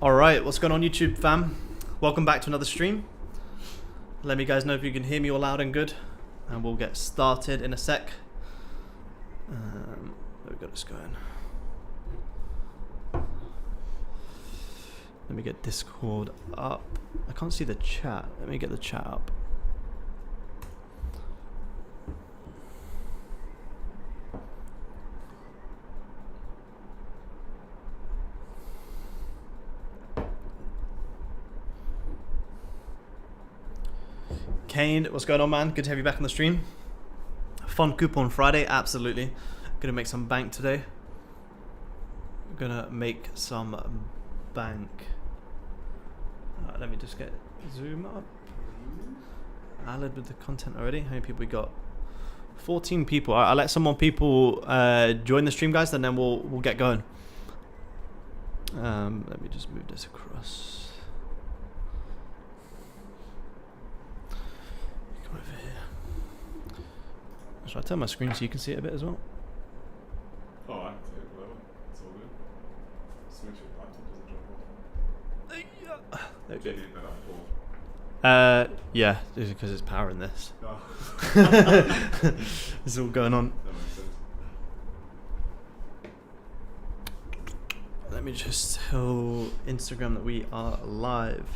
Alright, what's going on YouTube fam? Welcome back to another stream. Let me guys know if you can hear me all loud and good, and we'll get started in a sec. We've got this going. Let me get Discord up. I can't see the chat. Let me get the chat up. Kane, what's going on, man? Good to have you back on the stream. Fun coupon Friday, absolutely. Gonna make some bank today. Gonna make some bank. Let me just get Zoom up. Allied with the content already. How many people we got? 14 people. I'll let some more people join the stream, guys, and then we'll get going. Let me just move this across. Over here. Should I turn my screen so you can see it a bit as well? Oh, I can see it, whatever. It's all good. Just make sure your laptop doesn't drop off. There we Do you go. need that up or? Yeah, because it's powering this. Oh. It's all going on. That makes sense. Let me just tell Instagram that we are live.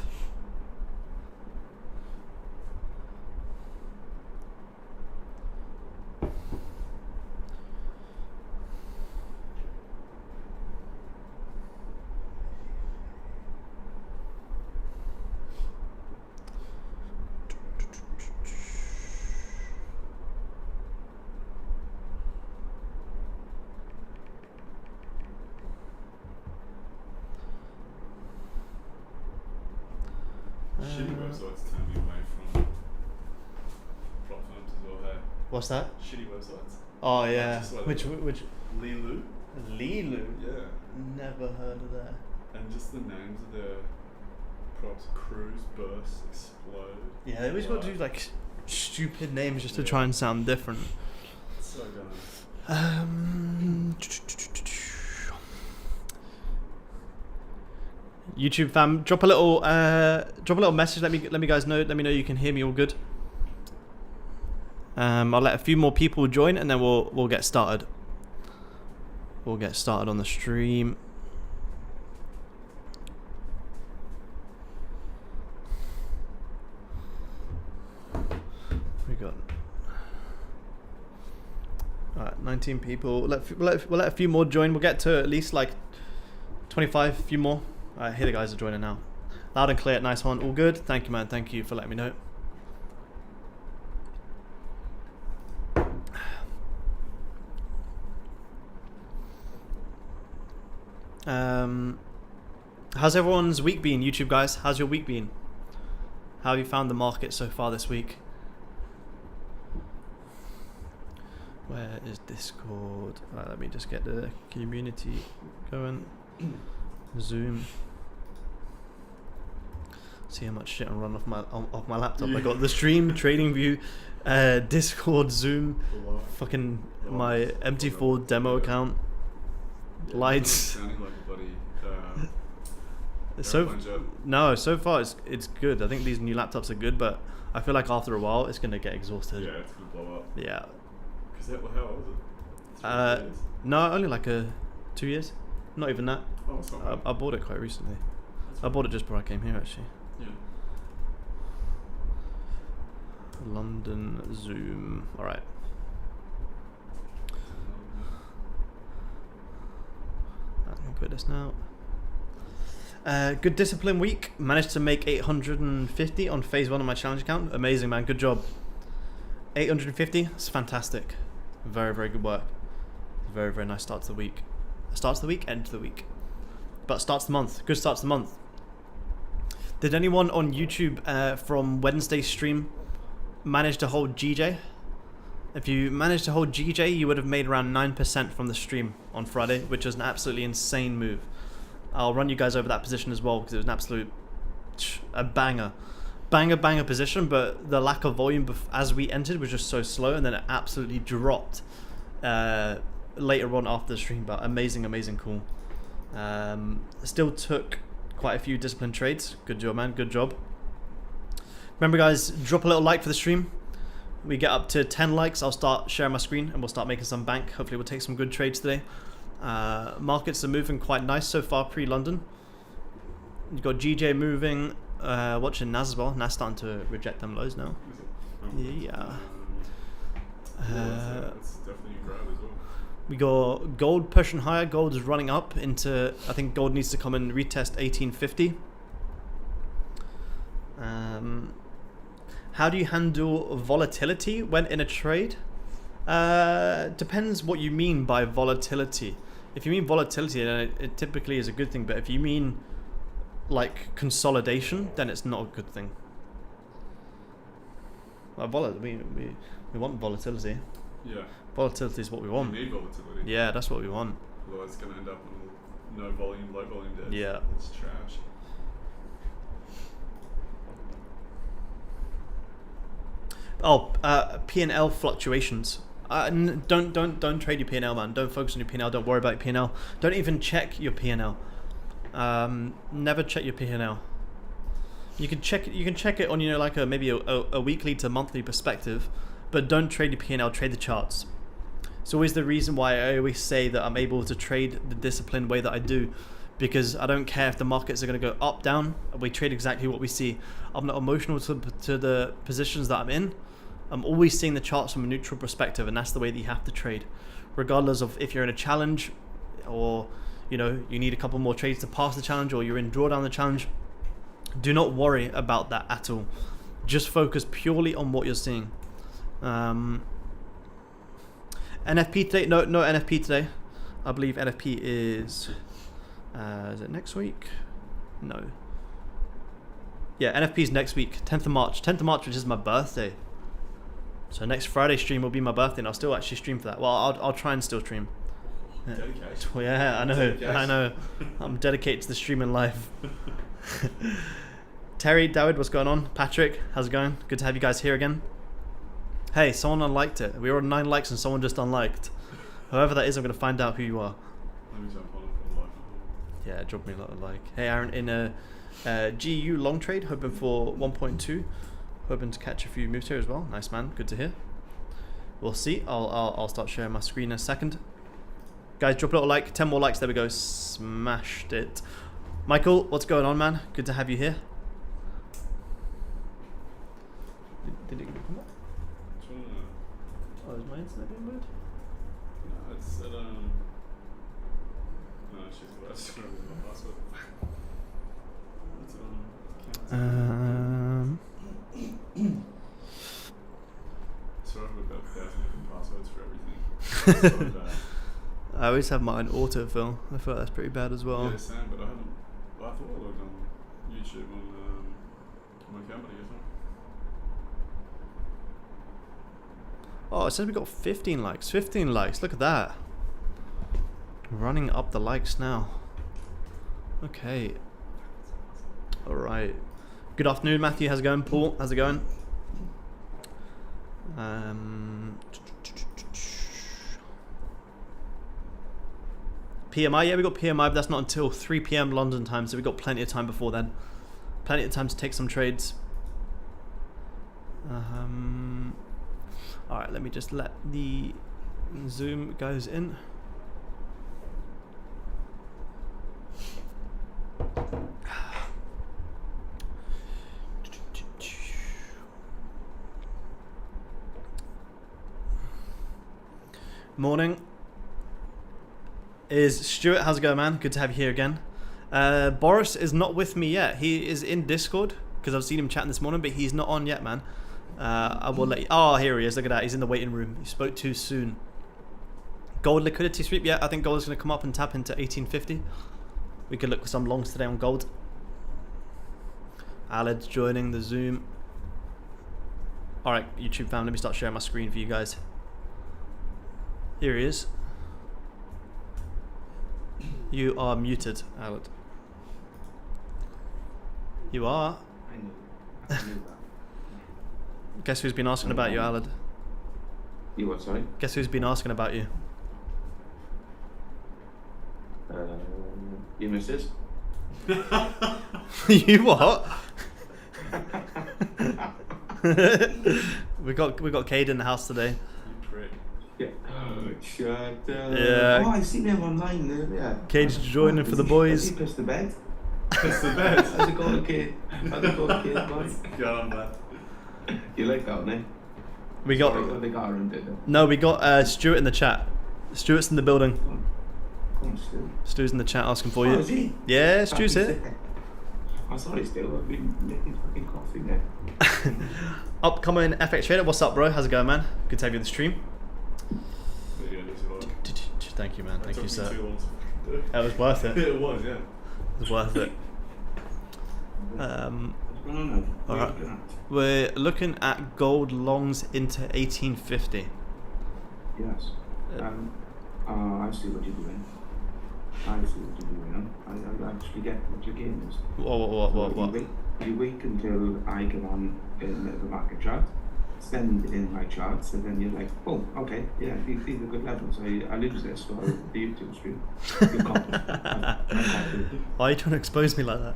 Shitty websites turn me away from prop firms as well, hey? What's that? Shitty websites. Oh yeah. Just like Which? Lilu? Lilu. Yeah. Never heard of that. And just the names of their props: cruise, burst, explode. Yeah, they always got to do Like, like stupid names just to Yeah. try and sound different. it's so dumb. YouTube fam, drop a little message. Let me guys know. Let me know you can hear me all good. I'll let a few more people join, and then we'll get started. We'll get started on the stream. We got 19 people. We'll let a few more join. We'll get to at least like 25. A few more. Alright, here the guys are joining now. Loud and clear, nice one, all good. Thank you, man. Thank you for letting me know. How's everyone's week been, YouTube guys? How's your week been? How have you found the market so far this week? Where is Discord? Alright, let me just get the community going. Zoom. See how much shit I'm running off my laptop. I got the stream, trading view, Discord, Zoom, fucking my MT4 demo account, lights. Sounding like a bloody So airplane jet. no, so far it's good. I think these new laptops are good, but I feel like after a while it's gonna get exhausted. Yeah, it's gonna blow up. Yeah. Cause how old is it? 3 years? No, only like 2 years. Not even that. Oh, it's not bad. I bought it quite recently. I bought it just before I came here actually. Yeah. London Zoom. All right. I'm gonna quit this now. Good discipline week. Managed to make 850 on phase 1 of my challenge account. Amazing, man. Good job. 850. It's fantastic. Very, very good work. Very, very nice start to the week. Starts the week, end to the week. But starts the month. Good starts the month. Did anyone on YouTube from Wednesday's stream manage to hold GJ? If you managed to hold GJ, you would have made around 9% from the stream on Friday, which was an absolutely insane move. I'll run you guys over that position as well because it was an absolute banger position, but the lack of volume as we entered was just so slow, and then it absolutely dropped later on after the stream. But amazing call. Still took Quite a few disciplined trades. Good job, man. Good job. Remember, guys, drop a little like for the stream. We get up to 10 likes, I'll start sharing my screen and we'll start making some bank. Hopefully we'll take some good trades today. Markets are moving quite nice so far pre-London. You've got GJ moving, watching NAS as well. NAS starting to reject them lows now. Yeah. That's definitely a grab as well. We got gold pushing higher. Gold is running up into, I think gold needs to come and retest 1850. How do you handle volatility when in a trade? Depends what you mean by volatility. If you mean volatility, then it typically is a good thing. But if you mean like consolidation, then it's not a good thing. Well, we want volatility. Yeah. Volatility is what we want. We need volatility. Yeah, that's what we want. Otherwise it's going to end up on no volume, low volume days. Yeah. It's trash. Oh, P&L fluctuations. Don't trade your P&L, man. Don't focus on your P&L. Don't worry about your P&L. Don't even check your P&L. Never check your P&L. You can check it on, you know, like maybe a weekly to monthly perspective, but don't trade your P&L. Trade the charts. It's always the reason why I always say that I'm able to trade the disciplined way that I do, because I don't care if the markets are going to go up, down. We trade exactly what we see. I'm not emotional to the positions that I'm in. I'm always seeing the charts from a neutral perspective, and that's the way that you have to trade, regardless of if you're in a challenge, or you know you need a couple more trades to pass the challenge, or you're in drawdown the challenge. Do not worry about that at all. Just focus purely on what you're seeing. NFP today? No NFP today. I believe NFP is it next week? No. Yeah, NFP is next week, 10th of March. 10th of March, which is my birthday. So next Friday stream will be my birthday, and I'll still actually stream for that. Well, I'll try and still stream. Dedication. Yeah, I know. Dedication. I know. I'm dedicated to the streaming live. Terry, David, what's going on? Patrick, how's it going? Good to have you guys here again. Hey, someone unliked it. We were on 9 likes and someone just unliked. Whoever that is, I'm going to find out who you are. Let me jump on it for a like. Yeah, drop me a lot of like. Hey, Aaron, in a GU long trade, hoping for 1.2. Hoping to catch a few moves here as well. Nice, man. Good to hear. We'll see. I'll start sharing my screen in a second. Guys, drop a little like. 10 more likes. There we go. Smashed it. Michael, what's going on, man? Good to have you here. Did it come up? Oh, is my internet being weird? No, it's at no, she's the worst. Whatever my password. What's it on? Sorry, we've got 1,000 different passwords for everything. So bad. I always have mine autofill. I feel like that's pretty bad as well. Yeah, same, but I haven't. I thought I logged on YouTube on my company as well. Oh, it says we got 15 likes. 15 likes. Look at that. Running up the likes now. Okay. Alright. Good afternoon, Matthew. How's it going? Paul, how's it going? PMI, yeah, we got PMI, but that's not until 3 PM London time, so we got plenty of time before then. Plenty of time to take some trades. Alright, let me just let the Zoom guys in. Morning. Is Stuart, how's it going, man? Good to have you here again. Boris is not with me yet. He is in Discord because I've seen him chatting this morning, but he's not on yet, man. I will let you. Oh, here he is. Look at that. He's in the waiting room. You spoke too soon. Gold liquidity sweep. Yeah, I think gold is going to come up and tap into 1850. We could look for some longs today on gold. Aled's joining the Zoom. All right, YouTube fam, let me start sharing my screen for you guys. Here he is. You are muted, Aled. You are. I knew that. Guess who's been asking about you, Aled? You what, sorry? Guess who's been asking about Your missus? You what? we got Cade in the house today. You prick. Yeah. Oh, shut Yeah. Oh, I seen him online earlier. Cade's joining for the boys. Has he pissed the bed? That's the best. How's it going, kid? How's it going, kid, boy? Go on, man. You like that, mate? We got They got around it. no, we got Stuart in the chat. Stuart's in the building. Come on, Stu. Stu's in the chat asking for Oh, you. is he? Yeah, Stu's here. I'm sorry, Stu. I've been making fucking coffee now. Upcoming FX trader. What's up, bro? How's it going, man? Good to have you on the stream. There you go, this is what- Thank you, man. Thank you, That took sir. me too long to do. That was worth it. It was, yeah. It was worth it. What's going on now? All right. We're looking at gold longs into 1850. Yes. I see what you're doing. I see what you're doing. I actually get what your game is. What? You wait until I get on in the market chart, send in my charts, and then you're like, oh, okay, yeah, these are good levels. I lose this for the YouTube stream. You're confident. I'm confident. Why are you trying to expose me like that?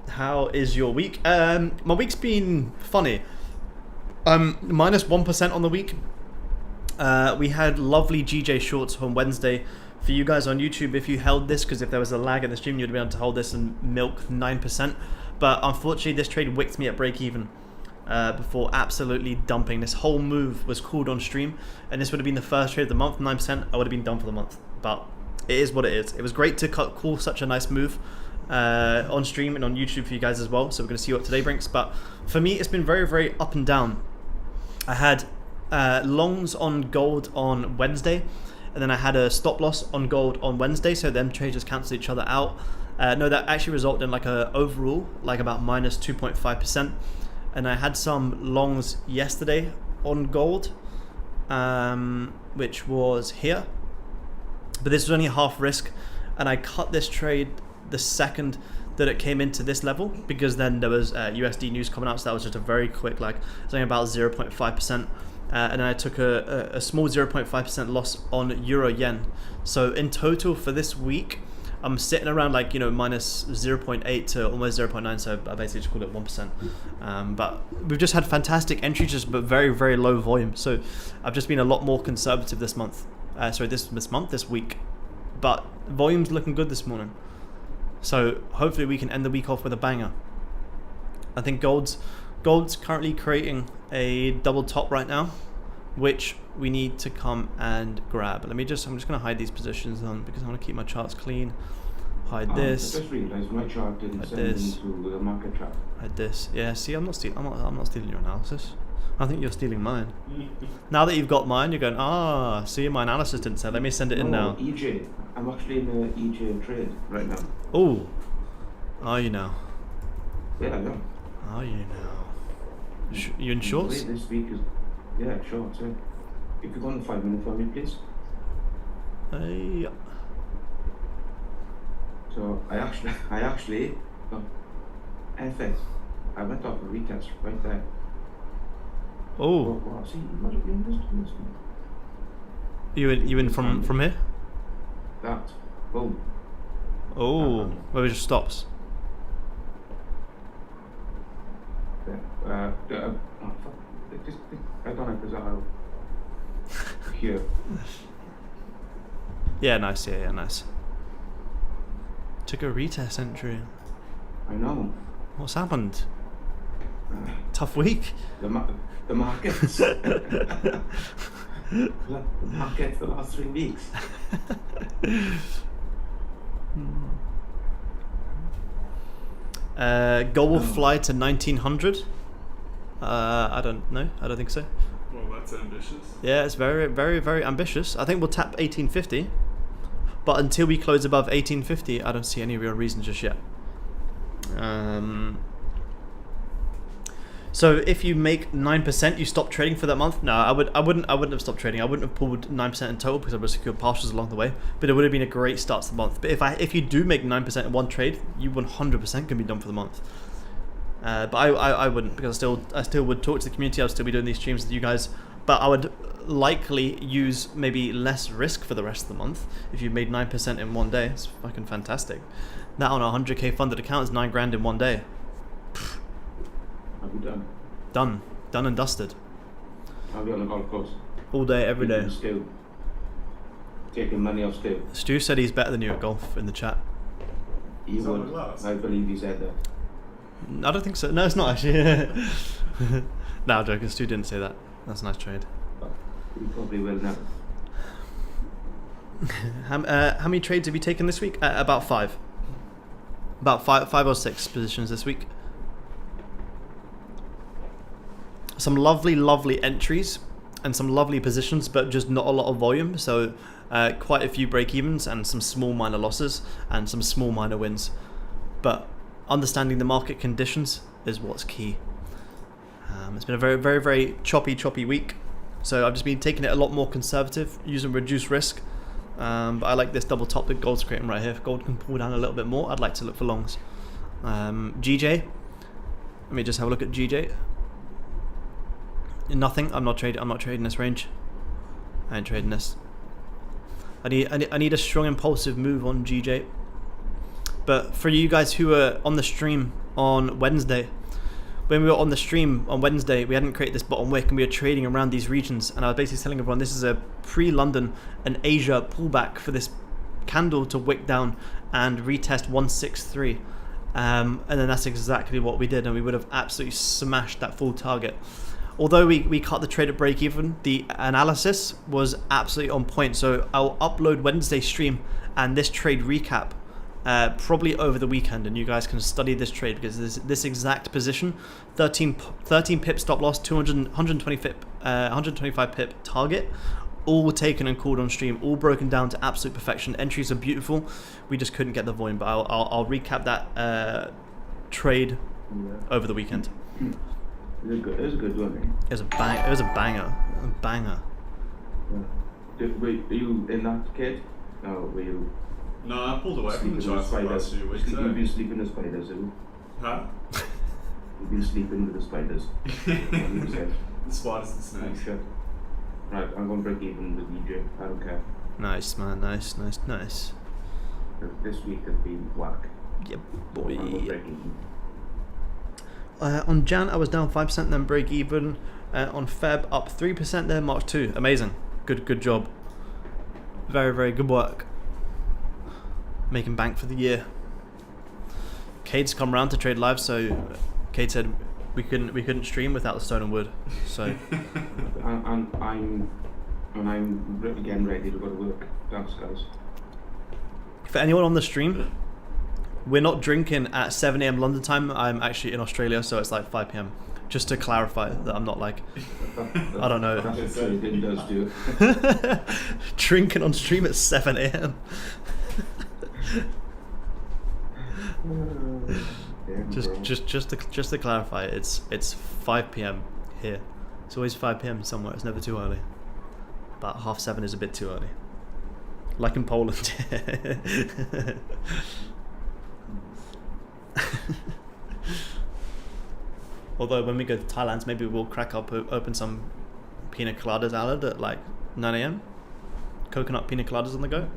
How is your week? My week's been funny. Minus 1% on the week. We had lovely GJ shorts on Wednesday. For you guys on YouTube, if you held this, because if there was a lag in the stream, you'd be able to hold this and milk 9%. But unfortunately, this trade wicked me at break even before absolutely dumping. This whole move was called on stream, and this would have been the first trade of the month. 9%, I would have been done for the month. But it is what it is. It was great to call such a nice move on stream and on YouTube for you guys as well. So we're going to see what today brings. But for me, it's been very, very up and down. I had longs on gold on Wednesday, and then I had a stop loss on gold on Wednesday, so them trades just cancel each other out. No, that actually resulted in like a overall, like about minus 2.5%. And I had some longs yesterday on gold, which was here. But this was only half risk, and I cut this trade the second that it came into this level, because then there was USD news coming out, so that was just a very quick, like, something about 0.5%. And then I took a small 0.5% loss on euro yen. So in total for this week, I'm sitting around like, minus 0.8 to almost 0.9. So I basically just called it 1%. But we've just had fantastic entries, just but very, very low volume. So I've just been a lot more conservative this month. This week. But volume's looking good this morning. So hopefully we can end the week off with a banger. I think gold's currently creating a double top right now, which we need to come and grab. I'm just going to hide these positions because I want to keep my charts clean. Hide this. I just realised my chart didn't send into the market chart. Hide this. Yeah, see, I'm not stealing your analysis. I think you're stealing mine. Now that you've got mine, you're going, see, my analysis didn't say. Let me send it in now. EJ. I'm actually in the EJ trade right now. Oh. Are you now? Yeah, I know. Are you now? You in shorts? This week is, yeah, shorts. Yeah. If you go on 5 minutes for me, please. Yeah. So I actually got FX. I went off a retest right there. Oh. Wow. See, you might have been this. You in from here? That. Boom. Oh. Where it just stops. Yeah. Oh, fuck. I don't know because I'll here. Yeah, nice. Yeah, nice. Took a retest entry. I know. What's happened? Tough week. The markets. The markets the last 3 weeks. Gold will fly to 1900. I don't know. I don't think so. Well, that's ambitious. Yeah, it's very, very, very ambitious. I think we'll tap 1850. But until we close above 1850, I don't see any real reason just yet. So if you make 9%, you stop trading for that month. No, I wouldn't have stopped trading. I wouldn't have pulled 9% in total because I would have secured partials along the way. But it would have been a great start to the month. But if you do make 9% in one trade, you 100% can be done for the month. But I wouldn't, because I still would talk to the community. I'll still be doing these streams with you guys. But I would likely use maybe less risk for the rest of the month. If you've made 9% in one day, it's fucking fantastic. That on a 100k funded account is 9 grand in one day. Have you done? Done and dusted. Have you on the golf course? All day, every day. Stu. Taking money off Stu. Stu said he's better than you at golf in the chat. He Is that would. the last? I believe he said that. I don't think so. No, it's not actually. No, I'm joking. Stu didn't say that. That's a nice trade. But he probably will now. How many trades have you taken this week? About 5. About five or 6 positions this week. Some lovely entries and some lovely positions, but just not a lot of volume. So quite a few break-evens and some small minor losses and some small minor wins. But understanding the market conditions is what's key. It's been a very choppy week. So I've just been taking it a lot more conservative, using reduced risk. But I like this double top that gold's creating right here. If gold can pull down a little bit more, I'd like to look for longs. GJ, let me just have a look at GJ. Nothing. I'm not trading this range. I ain't trading this. I need a strong impulsive move on GJ. But for you guys who were on the stream on Wednesday, when we were on the stream on Wednesday, we hadn't created this bottom wick and we were trading around these regions, and I was basically telling everyone this is a pre-London and Asia pullback for this candle to wick down and retest 163, and then that's exactly what we did, and we would have absolutely smashed that full target. Although we cut the trade at break even, the analysis was absolutely on point. So I'll upload Wednesday stream and this trade recap probably over the weekend, and you guys can study this trade, because this exact position, 13 pip stop loss, 125 pip target, all taken and called on stream, all broken down to absolute perfection. Entries are beautiful. We just couldn't get the volume, but I'll recap that trade over the weekend. It was a good one, eh? It was a banger. Yeah. Were you in that kid? No, were you? No, I pulled away from the charts for the last few weeks. You've been sleeping with the spiders, have you? Huh? You've been sleeping with the spiders. The spiders and snakes. Sure. Right, I'm going to break even with DJ. I don't care. Nice, man. Nice. This week has been whack. Yeah, I'm going to boy. break even. On Jan, I was down 5%, then break even. On Feb, up 3%, then March 2. Amazing. Good job. Very good work. Making bank for the year. Cade's come round to trade live, so Cade said we couldn't stream without the stone and wood. So I'm again ready to go to work. Thanks, guys. for anyone on the stream, we're not drinking at 7 AM London time. I'm actually in Australia, so it's like 5 PM. Just to clarify that I'm not like, I don't know. That's what trading does do. Drinking on stream at 7 AM. Just to clarify, it's 5 PM here. It's always 5 PM somewhere. It's never too early. About 7:30 is a bit too early. Like in Poland. Although when we go to Thailand, maybe we'll open some pina colada salad at like 9 AM. Coconut pina coladas on the go.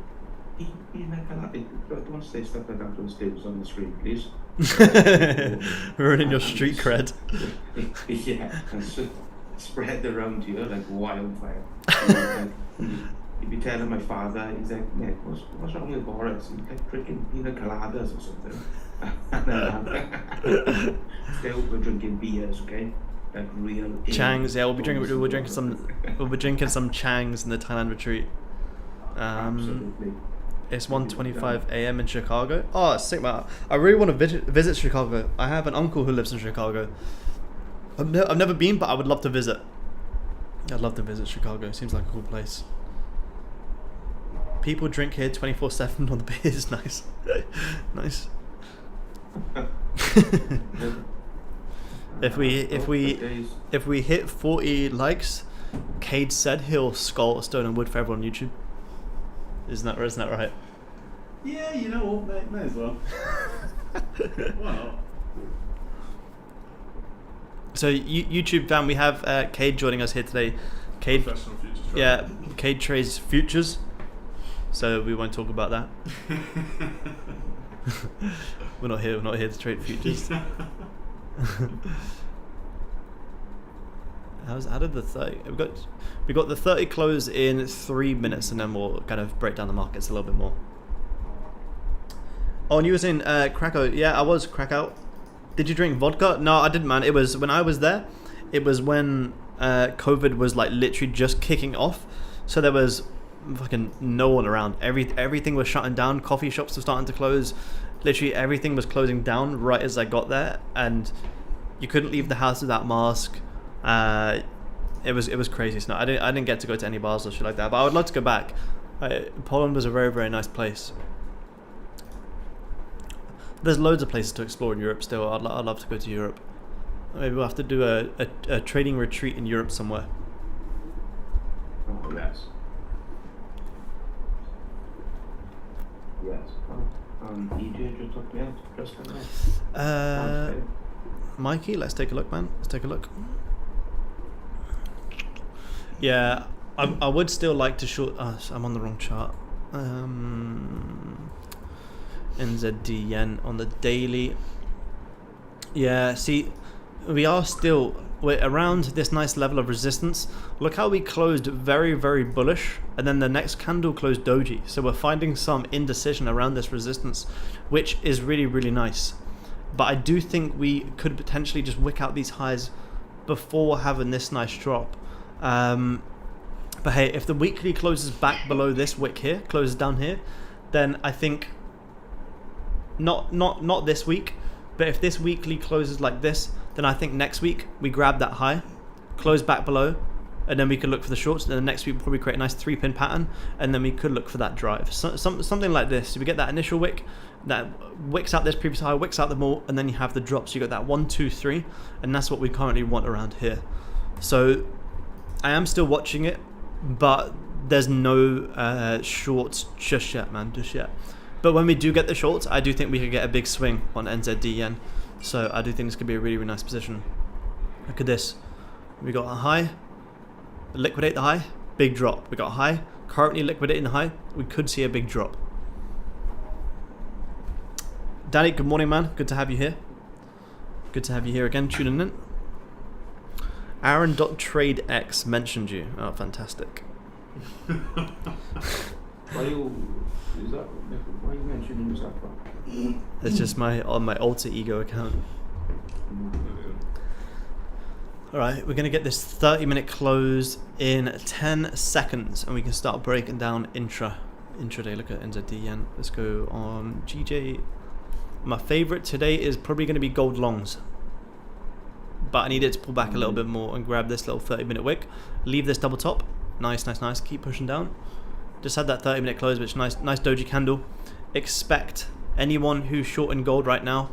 Pina colada. Don't say stuff like that on stage on the screen, please. Ruining your street cred. Yeah, and so spread around here like wildfire. You'd be telling my father, he's like, Nick, what's wrong with Boris? He's like drinking pina coladas or something. Still, we're drinking beers, okay? Like real Changs, yeah, we'll be drinking some Changs in the Thailand retreat. Absolutely. It's 1:25 AM in Chicago. Oh, sick, man! I really want to visit Chicago. I have an uncle who lives in Chicago. I've never been, but I would love to visit. I'd love to visit Chicago. Seems like a cool place. People drink here 24/7 on the beers. Nice, nice. If we hit 40 likes, Cade said he'll skull stone and wood for everyone on YouTube. Isn't that right? Yeah, you know what, may as well. Why not? So YouTube fam, we have Cade joining us here today Cade, Professional futures trader. yeah, Cade trades futures, so we won't talk about that. We're not here to trade futures. How did the 30? We got the 30 close in 3 minutes, and then we'll kind of break down the markets a little bit more. Oh, and you was in Krakow. Yeah, I was Krakow. Did you drink vodka? No, I didn't, man. It was when I was there. It was when COVID was like literally just kicking off, so there was fucking no one around. Everything was shutting down. Coffee shops were starting to close. Literally everything was closing down right as I got there, and you couldn't leave the house without mask. It was crazy. So no, I didn't get to go to any bars or shit like that. But I would love to go back. Poland was a very, very nice place. There's loads of places to explore in Europe still. I'd love to go to Europe. Maybe we'll have to do a trading retreat in Europe somewhere. Oh, yes. Yes. EJ just took me out just like that. Mikey, let's take a look, man. Let's take a look. Yeah, I would still like to short. I'm on the wrong chart. NZD yen on the daily. Yeah, see, we're around this nice level of resistance. Look how we closed very, very bullish, and then the next candle closed doji. So we're finding some indecision around this resistance, which is really, really nice. But I do think we could potentially just wick out these highs before having this nice drop. But hey, if the weekly closes back below this wick here, closes down here, then I think not this week, but if this weekly closes like this, then I think next week we grab that high, close back below, and then we could look for the shorts. And then the next week we'll probably create a nice 3-pin pattern, and then we could look for that drive. Something like this. So we get that initial wick, that wicks out this previous high, wicks out the more, and then you have the drop. So you got that 1, 2, 3, and that's what we currently want around here. So I am still watching it, but there's no shorts just yet, man, just yet. But when we do get the shorts, I do think we could get a big swing on NZD yen. So I do think this could be a really, really nice position. Look at this. We got a high, liquidate the high, big drop. We got a high, currently liquidating the high. We could see a big drop. Danny, good morning, man. Good to have you here. Good to have you here again, tuning in. Aaron.TradeX mentioned you. Oh, fantastic. Why are you mentioning yourself? It's just on my alter ego account. Alright, we're going to get this 30-minute close in 10 seconds, and we can start breaking down intraday. Look at NZD yen. Let's go on GJ. My favorite today is probably going to be gold longs, but I need it to pull back a little bit more and grab this little 30-minute wick. Leave this double top. Nice, nice, nice. Keep pushing down. Just had that 30-minute close, which nice doji candle. Expect anyone who's short in gold right now,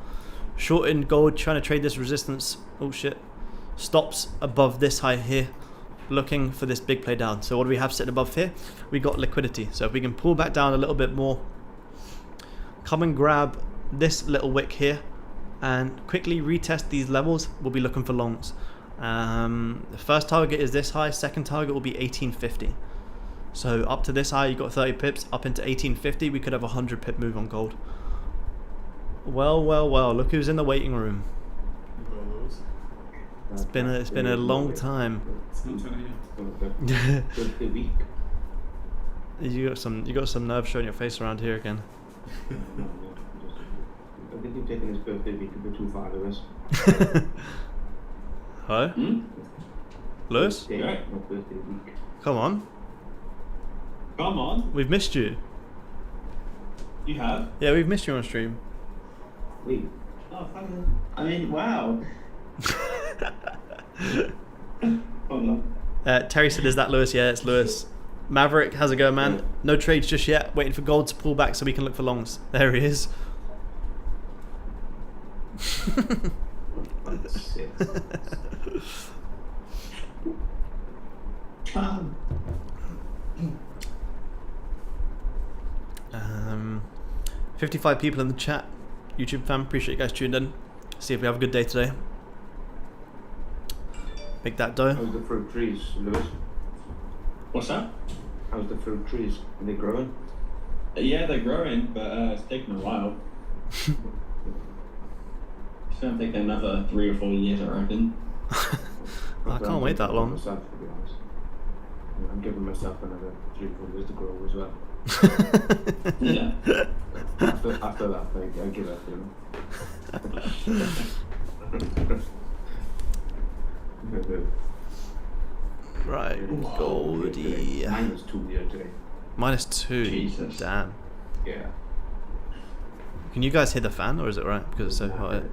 short in gold, trying to trade this resistance. Oh shit! Stops above this high here, looking for this big play down. So what do we have sitting above here? We got liquidity. So if we can pull back down a little bit more, come and grab this little wick here, and quickly retest these levels. We'll be looking for longs. The first target is this high. Second target will be 1850. So up to this high, you got 30 pips. Up into 1850, we could have a 100 pip move on gold. Well, well, well. Look who's in the waiting room. It's been a long time. You got some nerve showing your face around here again. I think you've taken his birthday week a bit too far, Lewis. Hello? Lewis? Yeah. Not birthday week. Come on. Come on. We've missed you. You have? Yeah, we've missed you on stream. Wait. Oh, thank you. I mean, wow. Hold on. Terry said, is that Lewis? Yeah, it's Lewis. Maverick, how's it going, man? Yeah. No trades just yet. Waiting for gold to pull back so we can look for longs. There he is. That's it. 55 people in the chat. YouTube fam, appreciate you guys tuned in. See if we have a good day today. Make that dough. How's the fruit trees, Lewis? What's that? How's the fruit trees? Are they growing? Yeah, they're growing, but it's taking a while. It's gonna take another 3 or 4 years, I reckon. I can't wait that long. Myself, to be honest. I'm giving myself another 3 or 4 years to grow as well. Yeah. After that, I give up, you know. Right, Goldie. -2 here today. -2. Jesus. Damn. Yeah. Can you guys hear the fan, or is it right because it's so hot?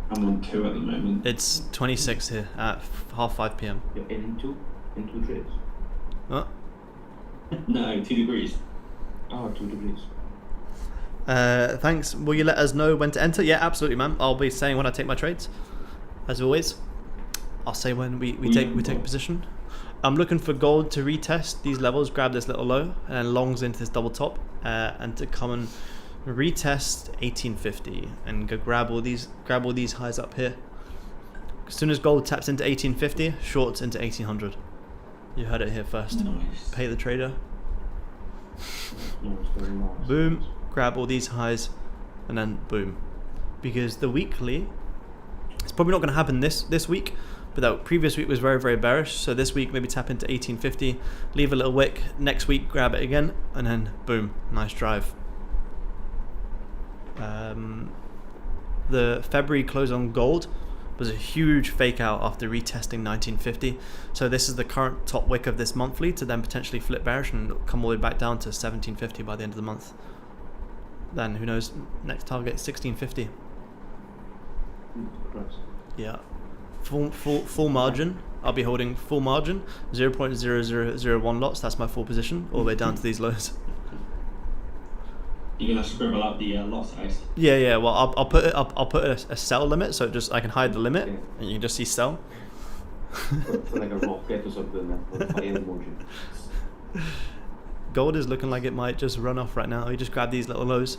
I'm on 2 at the moment. It's 26 here at 5:30 p.m. You're in two trades. What? No, 2 degrees. Oh, 2 degrees. Thanks. Will you let us know when to enter? Yeah, absolutely, man. I'll be saying when I take my trades, as always. I'll say when we take a position. I'm looking for gold to retest these levels, grab this little low, and then longs into this double top, and to come and retest 1850 and go grab all these highs up here. As soon as gold taps into 1850, shorts into 1800. You heard it here first. Nice. Pay the trader. No, it's very nice. Boom, grab all these highs, and then boom. Because the weekly, it's probably not going to happen this week, but that previous week was very, very bearish. So this week maybe tap into 1850, leave a little wick. Next week grab it again, and then boom, nice drive. The February close on gold was a huge fake out after retesting 1950. So this is the current top wick of this monthly to then potentially flip bearish and come all the way back down to 1750 by the end of the month. Then who knows, next target 1650. Yeah, full margin. I'll be holding full margin, 0.0001 lots. That's my full position, all the way down to these lows. You're gonna scribble out the lot size. Yeah. Well, I'll put a sell limit, so just I can hide the limit, and you can just see sell. Put like a rocket or something there, or a fire emoji. Gold is looking like it might just run off right now. You just grab these little lows,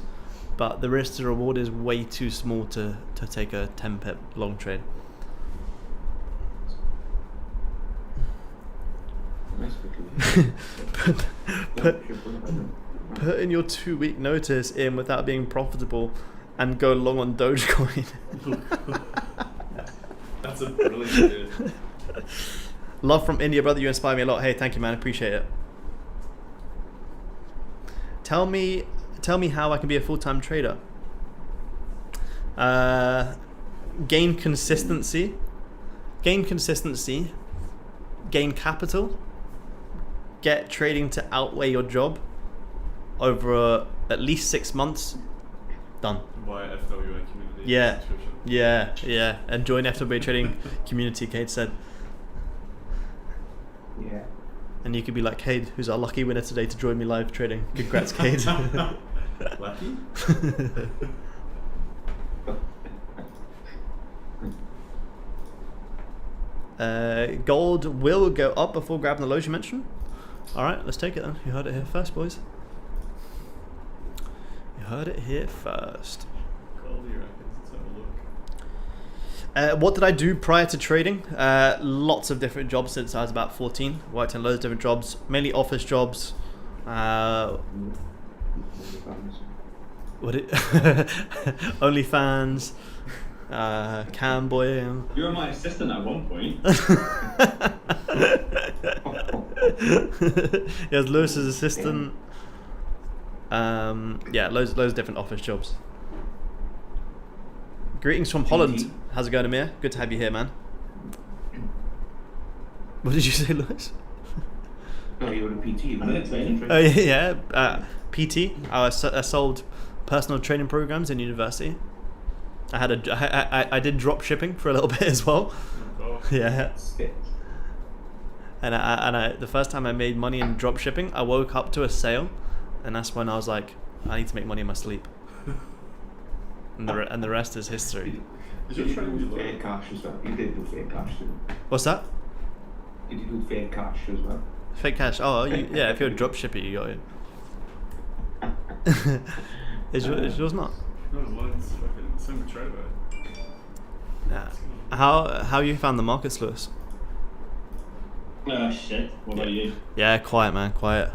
but the risk to reward is way too small to take a 10 pip long trade. Nice Put in your 2-week notice in without being profitable and go long on Dogecoin. That's a brilliant idea. Love from India, brother. You inspire me a lot. Hey, thank you, man. Appreciate it. Tell me how I can be a full-time trader. Gain consistency. Gain capital. Get trading to outweigh your job over at least 6 months. Done. Buy FWA community. Yeah. subscription. Yeah. And join FWA trading community, Kate said. Yeah. And you could be like Cade, who's our lucky winner today to join me live trading. Congrats, Cade. Lucky? Gold will go up before grabbing the lows you mentioned. Alright, let's take it then. You heard it here first, boys. You heard it here first. Goldie reckons. Let's have a look. What did I do prior to trading? Lots of different jobs since I was about 14. Worked in loads of different jobs, mainly office jobs. OnlyFans, Camboy. You were my assistant at one point. He was Lewis's assistant. Yeah, loads of different office jobs. Greetings from Holland. How's it going, Amir? Good to have you here, man. What did you say, Lewis? No, you were a PT. Oh yeah. PT. I sold personal training programs in university. I did drop shipping for a little bit as well. Oh, Yeah. And the first time I made money in drop shipping, I woke up to a sale, and that's when I was like, I need to make money in my sleep. And the rest is history. Is Did your you trading do low? fair cash as well? You did do fair cash, didn't you? What's that? Did you do fair cash as well? Fake cash. Oh, yeah. If you're a drop shipper, you got it. Is yours not? No, mine's fucking same with trader. Yeah. How you found the markets, Lewis? Shit. What about you? Yeah, quiet, man, quiet.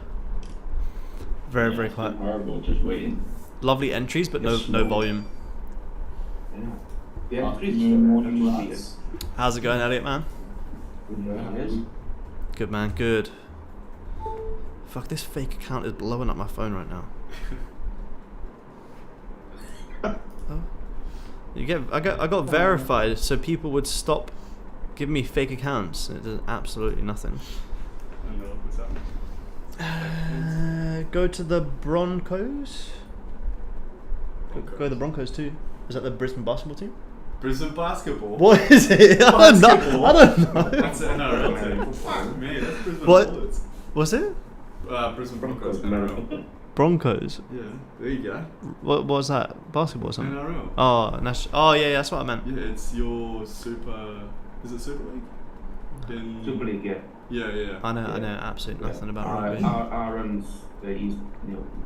Very, very It's quiet. been horrible, just waiting. Lovely entries, but no It's slow. volume. Yeah. Yeah, Afternoon, morning, lads. How's it going, Elliot, man? Yes. Good, man, good. Fuck, this fake account is blowing up my phone right now. Oh. I got verified, so people would stop giving me fake accounts. It does absolutely nothing. I don't know what's happening. Go to the Broncos. Go to the Broncos. Broncos too. Is that the Brisbane basketball team? Brisbane basketball. What is it? I don't know. Basketball? I don't know. That's an NRL team. Fuck me, that's Brisbane What? Bullets. Was it Brisbane Broncos, Broncos, NRL. Broncos? Yeah, there you go. What was that? Basketball or something? NRL. Oh yeah, that's what I meant. Yeah, it's your Super. Is it Super League? In, Super League, yeah. Yeah. I know absolutely nothing about rugby. Aaron's, he's,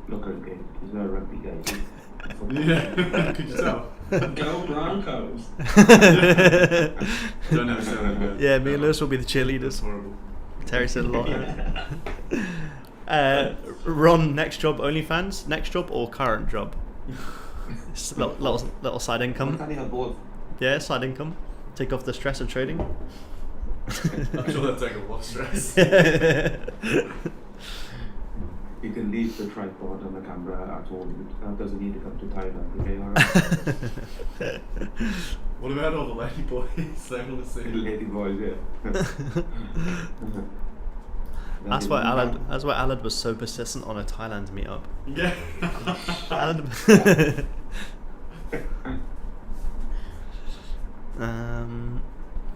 look at him, he's not a rugby guy. Yeah, could you tell? Go Broncos. Don't understand that. Yeah, me and Lewis will be the That's cheerleaders. horrible. Terry said a lot. Ron, next job OnlyFans? Next job or current job? It's a little side income. Can't he have both? Yeah, side income. Take off the stress of trading. I'm sure that'd take a lot of stress. You can leave the tripod on the camera at home. That doesn't need to come to Thailand, okay? Alright. What about all the lady boys? They want to see. Lady boys, yeah. That's why Alad was so persistent on a Thailand meetup. Yeah. Alad. I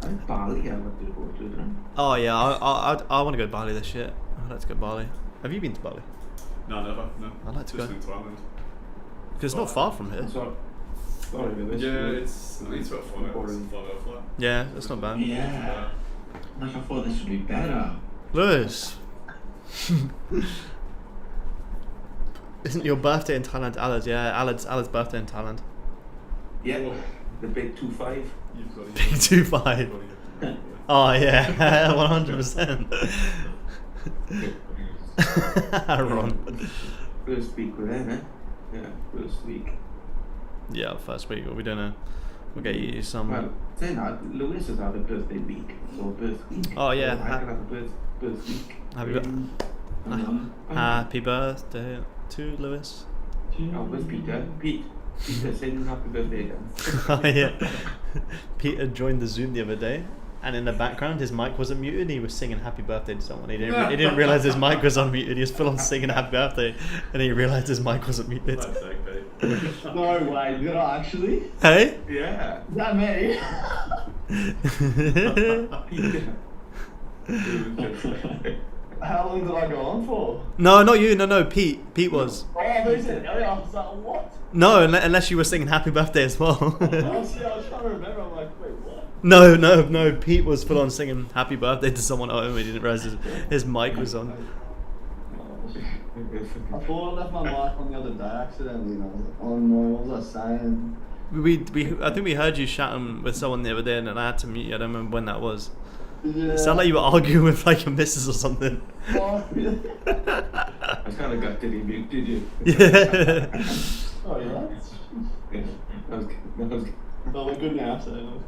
think Bali, I want to go to them. Oh yeah, I want to go to Bali this year. I'd like to go to Bali. Have you been to Bali? No, never. No. I'd like to Just go. in Thailand. Because it's not far from here. Sorry, Lewis. Yeah, it's. I think it's about 4 hours. Boring. 5 hour flight. Yeah, that's not bad. Yeah. Like I thought this would be better. Lewis. Isn't your birthday in Thailand, Alad's? Yeah, Alad's birthday in Thailand. Yeah, the big 2-5. You've got to Big 2-5. Oh yeah, 100%. Ron. First week with them, eh? Yeah, first week. Yeah, first week. We're doing we'll get you some. Well, saying that, Lewis has had a birthday week, so birth week. Oh, yeah. So I can have a birth week. Happy birthday to Lewis. Oh, where's Peter? Peter, sing happy birthday again. Oh yeah. Peter joined the Zoom the other day, and in the background his mic wasn't muted. He was singing happy birthday to someone. He didn't realize his mic was unmuted. He was full on singing happy birthday, and he realized his mic wasn't muted. No way, did I actually? Hey? Yeah. Is that me? How long did I go on for? No, not you. No, Pete. Pete was. Oh, they said, I was like, what? No, unless you were singing happy birthday as well. I was trying to remember, I'm like, wait, what? No. Pete was full on singing happy birthday to someone at home. He didn't realize his mic was on. I thought I left my mic on the other day accidentally, and I was like, oh no, what was I saying? I think we heard you shouting with someone the other day, and I had to mute you. I don't remember when that was. Yeah. It sounded like you were arguing with like your missus or something. Oh, really? I kind of got to the mute, did you? Yeah. Oh, yeah? Yeah, that was good. No, we're good now, so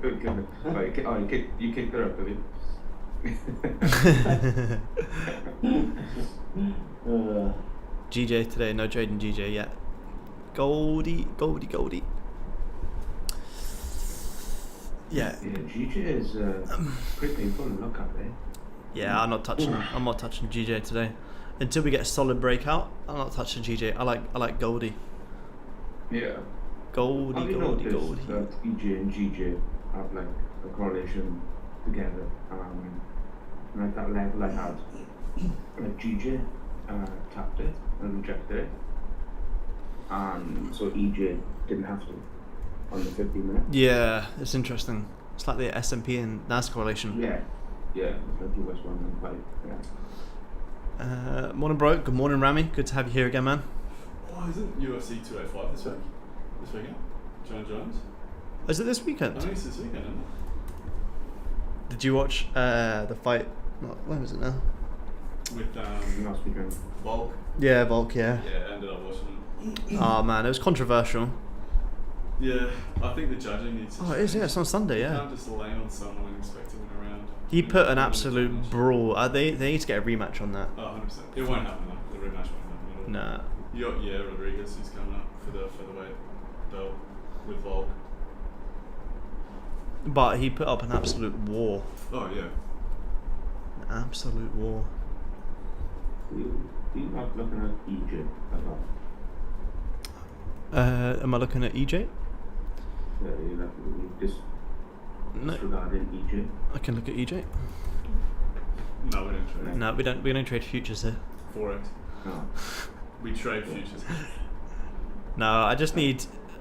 Good. Right, you kicked her up, have you? GJ today, no trading GJ yet. Goldie. Yeah. Yeah, GJ is pretty painful to look at, eh? Yeah, I'm not touching GJ today. Until we get a solid breakout, I'm not touching GJ. I like Goldie. Yeah. Goldie. That EJ and GJ have like a correlation together. Like that level I had, like GJ tapped it and rejected it, and so EJ didn't have to on the 15 minute. Yeah, it's interesting. It's like the S&P and NASDAQ correlation. Yeah, it's like US100. Yeah. Morning, bro. Good morning, Rami. Good to have you here again, man. Oh, isn't UFC 285 this week? This weekend? John Jones? Is it this weekend? I think it's this weekend, isn't it? Did you watch the fight When was it now? With Last weekend. Volk. Yeah, Volk, yeah. Yeah, ended up watching it. Oh man, it was controversial. Yeah, I think the judging needs to Oh, it is, yeah, it's on Sunday, You yeah. can't just lay on someone and expect to win a round. He put an absolute brawl. They need to get a rematch on that. Oh, 100%. It won't happen though. The rematch won't happen at all. Nah. Yeah, Rodriguez is coming up for the featherweight belt with Volk. But he put up an absolute war. Oh yeah. An absolute war. You're not looking at Egypt at all. Am I looking at EJ? Yeah, you're not No. disregarding Egypt. I can look at EJ. No, we don't trade. No, we don't trade futures here. Forex. No. We trade futures. No, I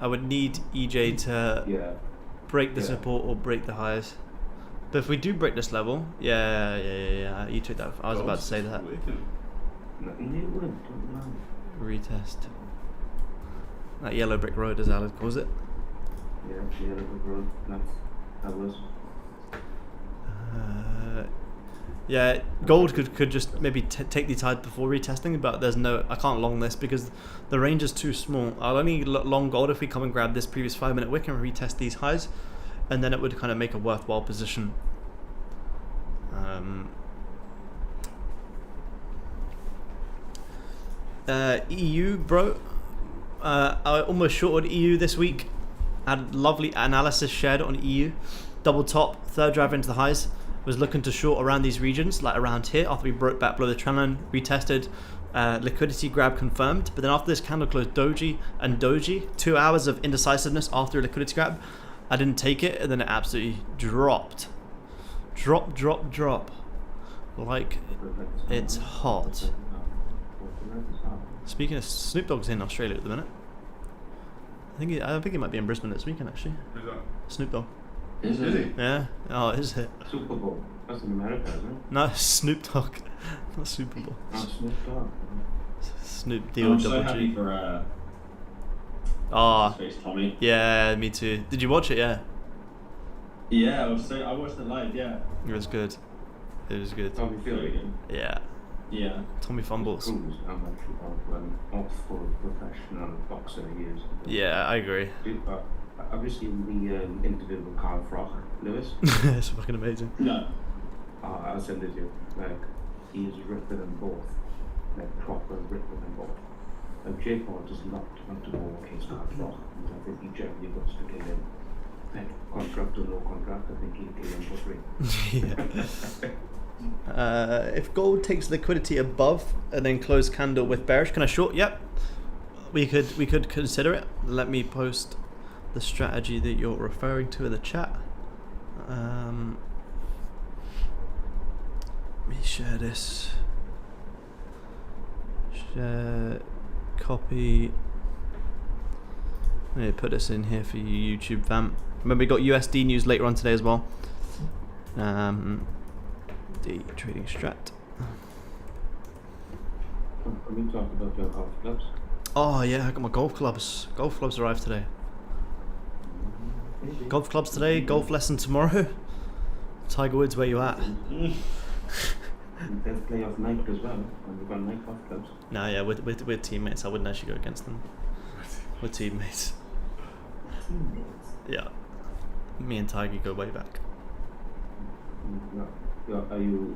would need EJ to Yeah. break the Yeah. support or break the highs. But if we do break this level, yeah, you took that. I was about to say that. No, you wouldn't. Don't lie. Retest. That yellow brick road, as Alan calls it. Yeah, the road. That was. Yeah, gold could just maybe take the tide before retesting, but I can't long this because the range is too small. I'll only long gold if we come and grab this previous 5-minute wick and retest these highs, and then it would kind of make a worthwhile position. EU, bro. I almost shorted EU this week. Had lovely analysis shared on EU. Double top, third driver into the highs. Was looking to short around these regions, like around here, after we broke back below the trend line, retested, liquidity grab confirmed. But then after this candle closed doji and doji, 2 hours of indecisiveness after a liquidity grab, I didn't take it, and then it absolutely dropped. Drop. Like it's hot. Speaking of, Snoop Dogg's in Australia at the minute. I think he might be in Brisbane this weekend actually. Who's that? Snoop Dogg. Is he? Yeah. Oh, is it? Super Bowl. That's in America, isn't it? No, Snoop Dogg. Not Super Bowl. Oh, Snoop Dogg. Snoop D O I'm so double happy G. for Ah, Space Tommy. yeah, me too. Did you watch it? Yeah. Yeah, I watched it live. Yeah. It was good. It was good. Tommy Very Fury. good. Yeah. Yeah. Tommy fumbles. Proves how much of an awful professional boxer he is. Yeah, I agree. Dude, have you seen the interview with Carl Froch, Lewis? It's fucking amazing. No. I'll send it to you. Like, he is ripping them both. Like, proper ripping them both. And Jake Paul does not want to go against Carl Froch. I think he generally wants to kill him. Like, contract or no contract, I think he'll kill him for free. Yeah. If gold takes liquidity above and then close candle with bearish, can I short? Yep. We could consider it. Let me post the strategy that you're referring to in the chat. Let me share this. Share, copy. Let me put this in here for you, YouTube fam. Remember, we got USD news later on today as well. The trading strat. Can we talk about your golf clubs? Oh yeah, I got my golf clubs. Golf clubs arrived today. Golf clubs today. Golf lesson tomorrow. Tiger Woods, where you at? There's playoff night as well, and we've got night golf clubs. No, yeah, we're teammates. I wouldn't actually go against them. We're teammates. Teammates. Yeah. Me and Tiger go way back. Are you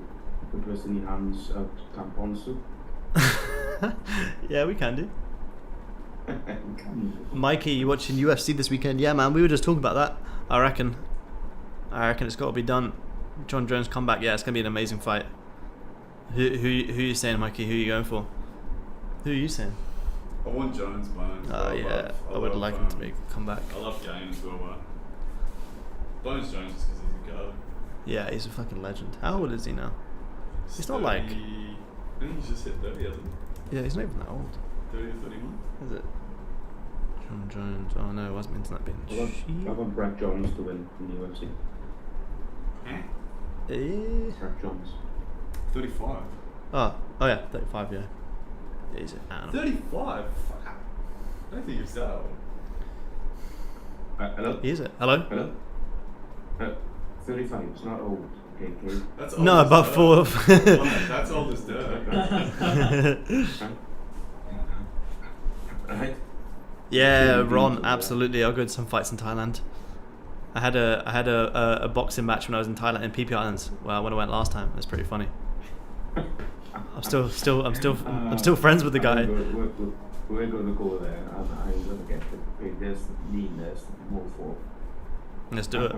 interested in your hands out tampon soup? Yeah, we can do. Mikey, you watching UFC this weekend? Yeah, man, we were just talking about that. I reckon it's got to be done. John Jones comeback. Yeah, it's gonna be an amazing fight. Who you saying, Mikey? Who are you going for? Who are you saying? I want Jones, Bones. Oh yeah, I would like him to make a comeback. I love Game as well, but Bones Jones just because he's a go. Yeah, he's a fucking legend. How old is he now? He's not like. I think he's just hit 30, hasn't he? Yeah, he's not even that old. 30 or 31? Is it? John Jones. Oh no, it wasn't internet being I want Brett Jones to win in the UFC. Brett Jones. 35. Oh yeah, 35. Yeah. He's an animal. 35? Fuck. I don't think he's that old. Hello? He is it? Hello? Hello? 35, it's not old. KK. That's No, old as but dirt. for That's old as dirt. Right? yeah, Yeah, Ron, yeah. absolutely. I'll go to some fights in Thailand. I had a boxing match when I was in Thailand in PP Islands. Well, when I went last time, it's pretty funny. I'm still friends with the guy. We're going to go there, and I'm going to get the biggest, meanest, more for. Let's do it. I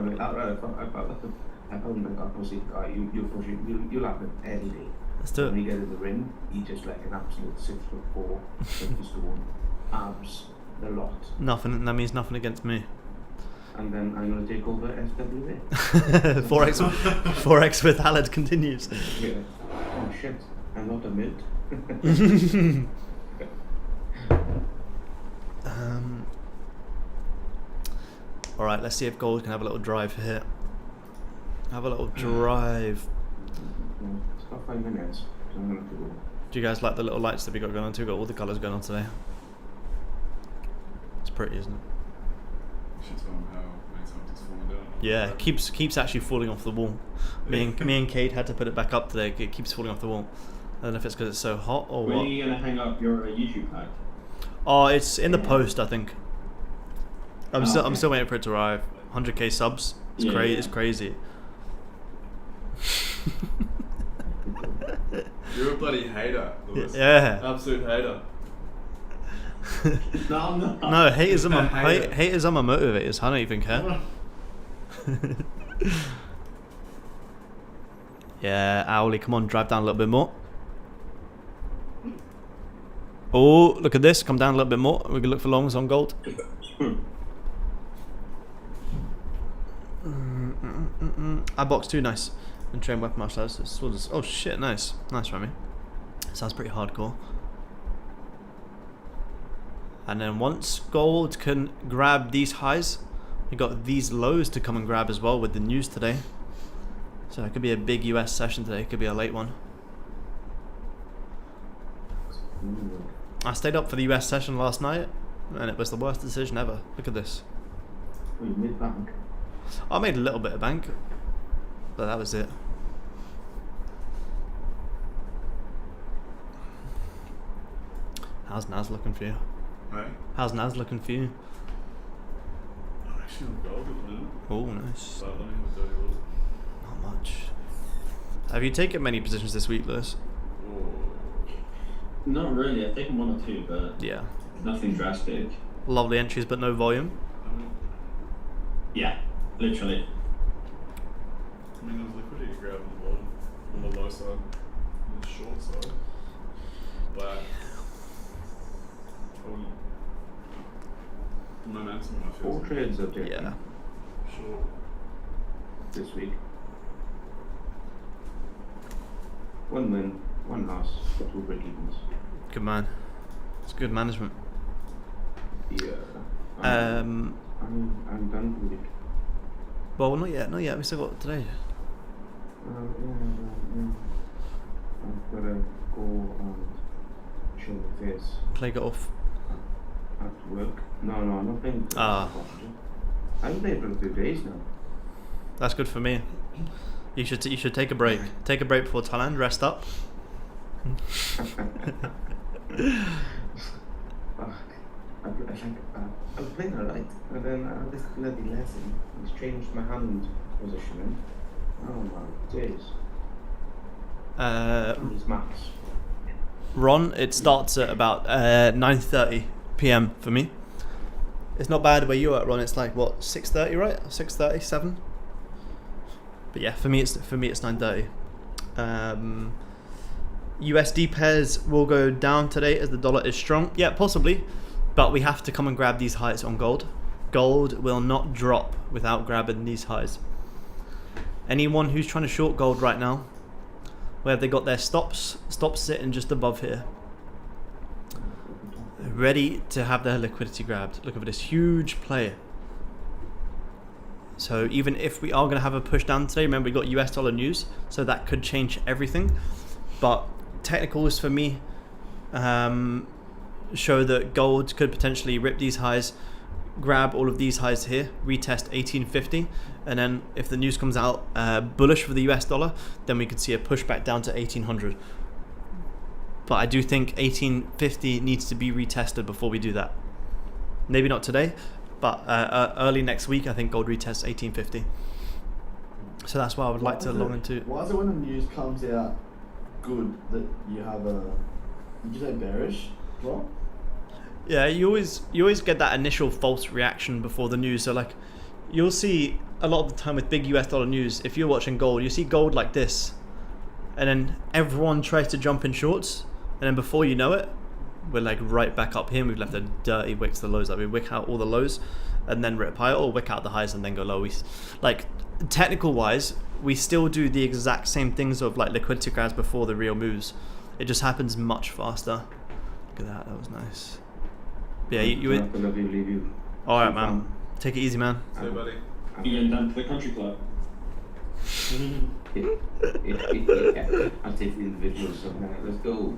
found like opposite guy. You'll have it any day. Let's do When it. you get in the ring, he's just like an absolute 6'4", 50 stone, abs, the lot. Nothing. That means nothing against me. And then I'm going to take over SWA. Forex with Haled continues. Yeah. Oh shit, I'm not a mid. All right, let's see if gold can have a little drive here. Have a little drive. It's got 5 minutes, so I'm going to have to go. Do you guys like the little lights that we got going on too? Got all the colours going on today. It's pretty, isn't it? You should tell him how many times it's fallen down. Yeah, it keeps actually falling off the wall. Me and Kate had to put it back up today. It keeps falling off the wall. I don't know if it's because it's so hot or When what. are you gonna hang up your YouTube pack? Oh, it's in the post, I think. I'm okay. still waiting for it to arrive. 100k subs. It's Yeah, crazy. yeah. It's crazy. You're a bloody hater, Lewis. Yeah. Absolute hater. No, I'm not. No, haters are my Hater. haters are my motivators. I don't even care. Yeah, Owly, come on, drive down a little bit more. Oh, look at this. Come down a little bit more. We can look for longs on gold. I box too, nice. And train weapon martial arts. Oh shit, nice. Nice, Remy. Sounds pretty hardcore. And then once gold can grab these highs, we got these lows to come and grab as well with the news today. So it could be a big US session today. It could be a late one. I stayed up for the US session last night, and it was the worst decision ever. Look at this. Oh, you mid bank. I made a little bit of bank, but that was it. How's Naz looking for you? Right? How's Naz looking for you? I'm actually on gold at the minute. Oh, nice. But I don't have a dirty order. Not much. Have you taken many positions this week, Lewis? Oh. Not really. I've taken 1 or 2, but Yeah. nothing drastic. Lovely entries, but no volume. Yeah, literally. I mean, there's liquidity grab on the bottom, on the low side, on the short side. But momentum, I feel. 4 trades are taken Yeah. Short. this week. 1 win, 1 loss, 2 break-evens. Good man. It's good management. Yeah. Um. I'm done for the week. Well, not yet. Not yet. We still got today. Yeah. I've got to go and show my face Play golf. at work. No, I'm not playing. Ah. I haven't played for a few days now. That's good for me. You should take a break. Take a break before Thailand. Rest up. I was playing alright, and then I had this bloody lesson. It's changed my hand positioning. Oh my days. These maths. Ron, it starts at about 9:30 p.m. for me. It's not bad where you're at, Ron. It's like what 6:30, right? 6:30, 7. But yeah, for me it's 9:30. USD pairs will go down today as the dollar is strong. Yeah, possibly, but we have to come and grab these highs on gold. Gold will not drop without grabbing these highs. Anyone who's trying to short gold right now, where they got their stops sitting just above here, ready to have their liquidity grabbed. Look at this huge play. So even if we are going to have a push down today, remember we got US dollar news, so that could change everything. But technicals for me show that gold could potentially rip these highs, grab all of these highs here, retest 1850, and then if the news comes out bullish for the US dollar, then we could see a pushback down to 1800. But I do think 1850 needs to be retested before we do that. Maybe not today, but early next week I think gold retests 1850. So that's why I would like to long into. Why is it when the news comes out good that you have a, did you say bearish drop? Yeah, you always get that initial false reaction before the news. So like, you'll see a lot of the time with big US dollar news, if you're watching gold, you see gold like this, and then everyone tries to jump in shorts, and then before you know it, we're like right back up here. We've left a dirty wick to the lows. Like we wick out all the lows, and then rip higher, or wick out the highs and then go low. Like technical wise, we still do the exact same things of like liquidity grabs before the real moves. It just happens much faster. Look at that. That was nice. Yeah, you. All right, man. Take it easy, man. See you, buddy. You going down to the country club? Yeah, I'll take the individuals somewhere. Let's go.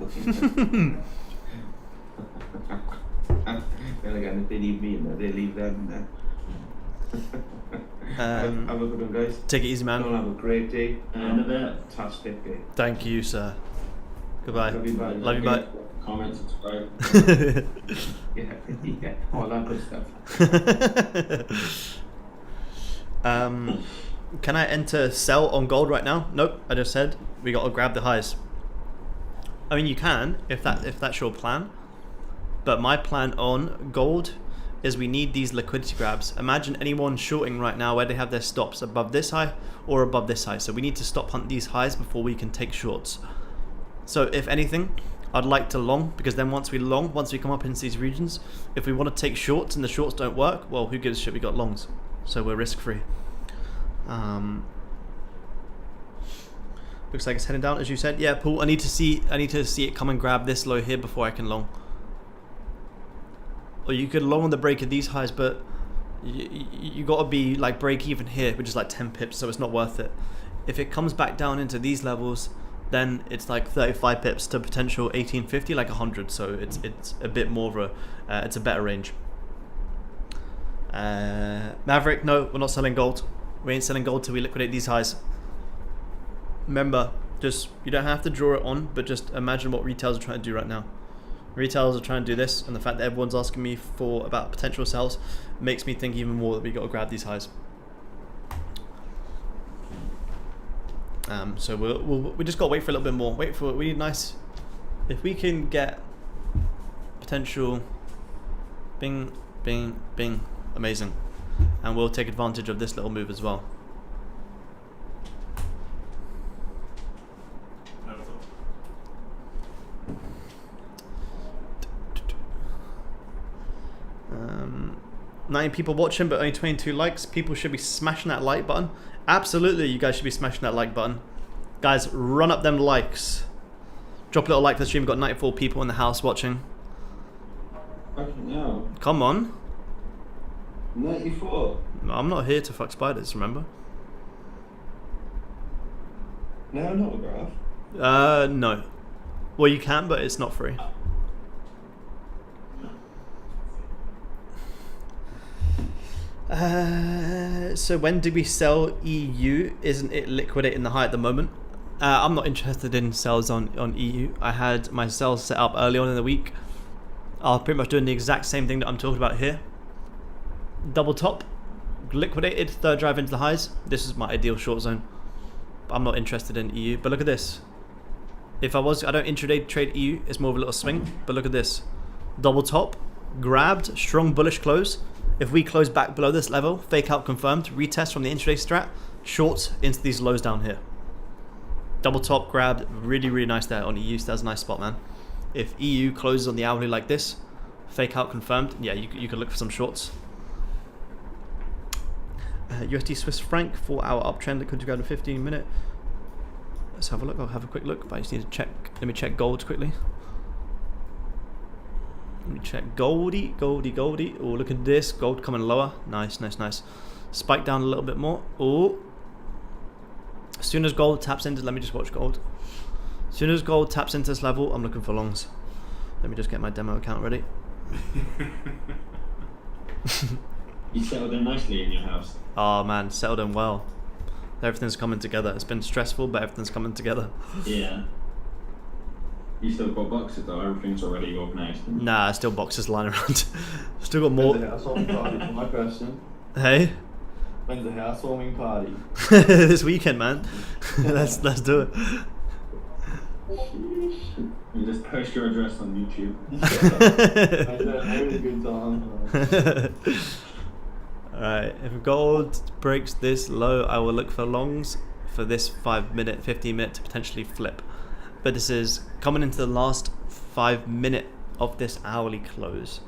Then again, if they leave me in there, they leave them in there. Have a good one, guys. Take it easy, man. Have a great day. Fantastic day. Thank you, sir. Goodbye. Love you, bye. Love you, bye. Comment, subscribe. Yeah, all that good stuff. Can I enter sell on gold right now? Nope. I just said we got to grab the highs. I mean, you can if that's your plan, but my plan on gold is we need these liquidity grabs. Imagine anyone shorting right now where they have their stops above this high or above this high. So we need to stop hunt these highs before we can take shorts. So if anything, I'd like to long, because then once we come up into these regions, if we want to take shorts and the shorts don't work, well, who gives a shit? We got longs, so we're risk free. Looks like it's heading down, as you said. Yeah, Paul. I need to see it come and grab this low here before I can long. Or you could long on the break of these highs, but you got to be like break even here, which is like 10 pips, so it's not worth it. If it comes back down into these levels, then it's like 35 pips to potential 1850, like 100. So it's a bit more of a it's a better range. Maverick, no, we're not selling gold. We ain't selling gold till we liquidate these highs. Remember, just you don't have to draw it on, but just imagine what retailers are trying to do right now. Retailers are trying to do this, and the fact that everyone's asking me about potential sells makes me think even more that we got to grab these highs. So we just got to wait for a little bit more. We need nice. If we can get potential, bing, bing, bing, amazing, and we'll take advantage of this little move as well. Never thought. 9 people watching, but only 22 likes. People should be smashing that like button. Absolutely, you guys should be smashing that like button. Guys, run up them likes. Drop a little like to the stream. We've got 94 people in the house watching. Fucking hell. Come on. 94. I'm not here to fuck spiders, remember? No, not a graph. No. Well, you can, but it's not free. So when did we sell EU? Isn't it liquidating the high at the moment? I'm not interested in sells on EU. I had my sells set up early on in the week. I'm pretty much doing the exact same thing that I'm talking about here. Double top, liquidated, third drive into the highs. This is my ideal short zone. I'm not interested in EU, but look at this. If I don't intraday trade EU, it's more of a little swing, but look at this. Double top, grabbed, strong bullish close. If we close back below this level, fake out confirmed, retest from the intraday strat, shorts into these lows down here. Double top, grabbed, really, really nice there on EU, so that's a nice spot, man. If EU closes on the hourly like this, fake out confirmed, yeah, you can look for some shorts. USD Swiss franc, 4-hour uptrend, liquidity grab in 15-minute. Let's have a look. I'll have a quick look, but I just need to check. Let me check gold quickly. Let me check Goldie. Oh, look at this. Gold coming lower. Nice, nice, nice. Spike down a little bit more. Oh. As soon as gold taps into, let me just watch gold. As soon as gold taps into this level, I'm looking for longs. Let me just get my demo account ready. You settled in nicely in your house. Oh man, settled in well. Everything's coming together. It's been stressful, but everything's coming together. Yeah. You still got boxes though, everything's already organised. Nah, still boxes lying around. Still got more. When's the housewarming party for my question? Hey? When's the housewarming party? This weekend, man. let's do it. You just post your address on YouTube. I had a good time. Alright, if gold breaks this low, I will look for longs for this 5-minute, 15-minute to potentially flip. But this is coming into the last 5 minute of this hourly close.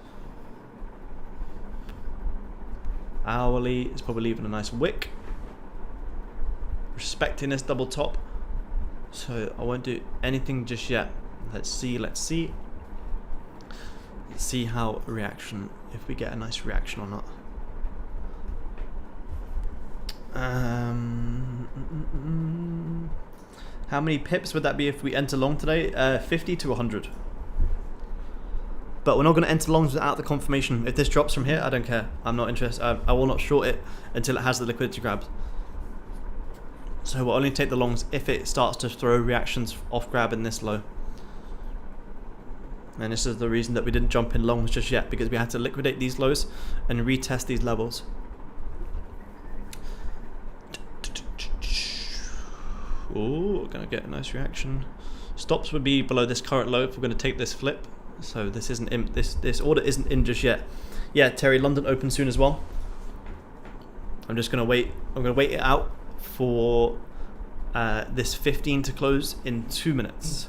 Hourly is probably leaving a nice wick. Respecting this double top. So I won't do anything just yet. Let's see. Let's see how reaction, if we get a nice reaction or not. How many pips would that be if we enter long today? 50 to 100. But we're not going to enter longs without the confirmation. If this drops from here, I don't care. I'm not interested. I will not short it until it has the liquidity grabs. So we'll only take the longs if it starts to throw reactions off grab in this low. And this is the reason that we didn't jump in longs just yet, because we had to liquidate these lows and retest these levels. Oh, gonna get a nice reaction. Stops would be below this current low if we're gonna take this flip. So this isn't in, this order isn't in just yet. Yeah, Terry, London open soon as well. I'm just gonna wait. I'm gonna wait it out for this 15 to close in 2 minutes.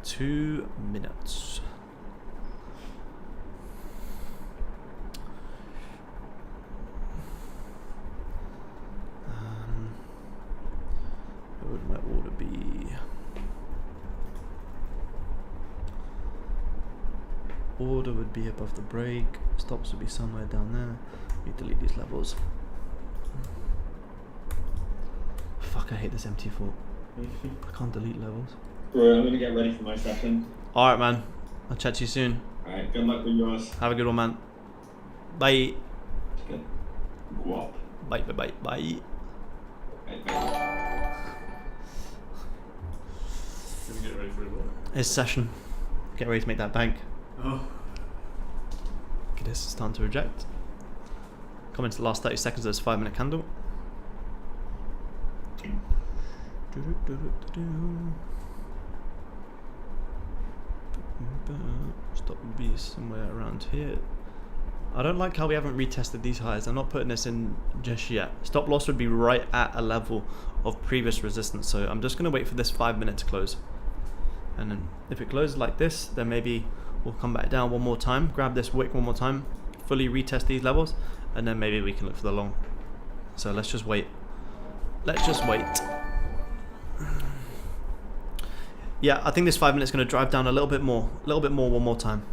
2 minutes. What would my order be? Order would be above the break. Stops would be somewhere down there. We delete these levels. Fuck, I hate this MT4. I can't delete levels. Bro, I'm gonna get ready for my session. Alright, man. I'll chat to you soon. Alright, good luck with yours. Have a good one, man. Bye. Good. Guap. Bye, bye, bye, bye. Bye, bye. Gonna get ready for it. His session. Get ready to make that bank. Oh. Okay, this is time to reject. Coming to the last 30 seconds of this 5-minute candle. Stop would be somewhere around here. I don't like how we haven't retested these highs. I'm not putting this in just yet. Stop loss would be right at a level of previous resistance, so I'm just going to wait for this 5 minute to close. And then if it closes like this, then maybe we'll come back down one more time, grab this wick one more time, fully retest these levels, and then maybe we can look for the long. So let's just wait. Let's just wait. Yeah, I think this 5 minutes is going to drive down a little bit more one more time.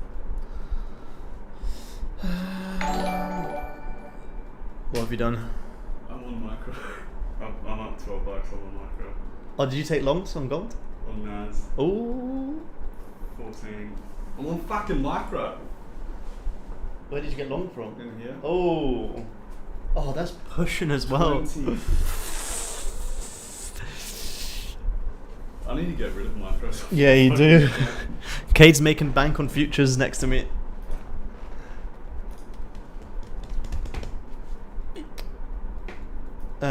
What have you done? I'm on micro. I'm up $12 on micro. Oh, did you take longs on gold? On NAS. Ooh. 14. I'm on fucking micro. Where did you get long from? In here. Oh. Oh, that's pushing as well. 20. I need to get rid of micros. Yeah, you do. Cade's making bank on futures next to me.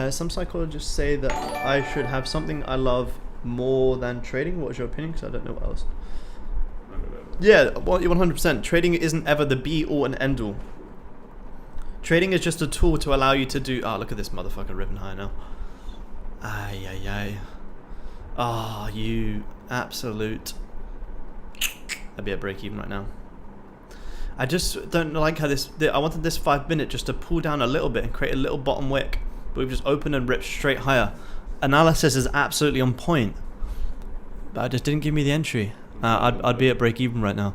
Some psychologists say that I should have something I love more than trading. What is your opinion? Because I don't know what else. Yeah, 100%. Trading isn't ever the be all and end all. Trading is just a tool to allow you to do. Oh, look at this motherfucker ripping high now. Ay, ay, ay. Ah, oh, you absolute. I'd be at break even right now. I just don't like how this. I wanted this 5 minute just to pull down a little bit and create a little bottom wick. But we've just opened and ripped straight higher. Analysis is absolutely on point. But it just didn't give me the entry. I'd be at break even right now.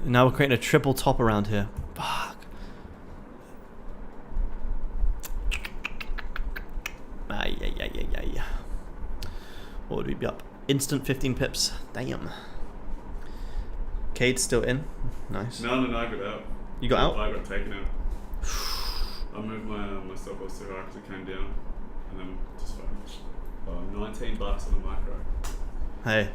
Now we're creating a triple top around here. Fuck. Ay, ay, ay, ay, ay. What would we be up? Instant 15 pips. Damn. Cade's still in. Nice. No, I got out. You got out? I got taken out. I moved my stop loss too high because it came down, and then just fucking $19 on the micro Hey.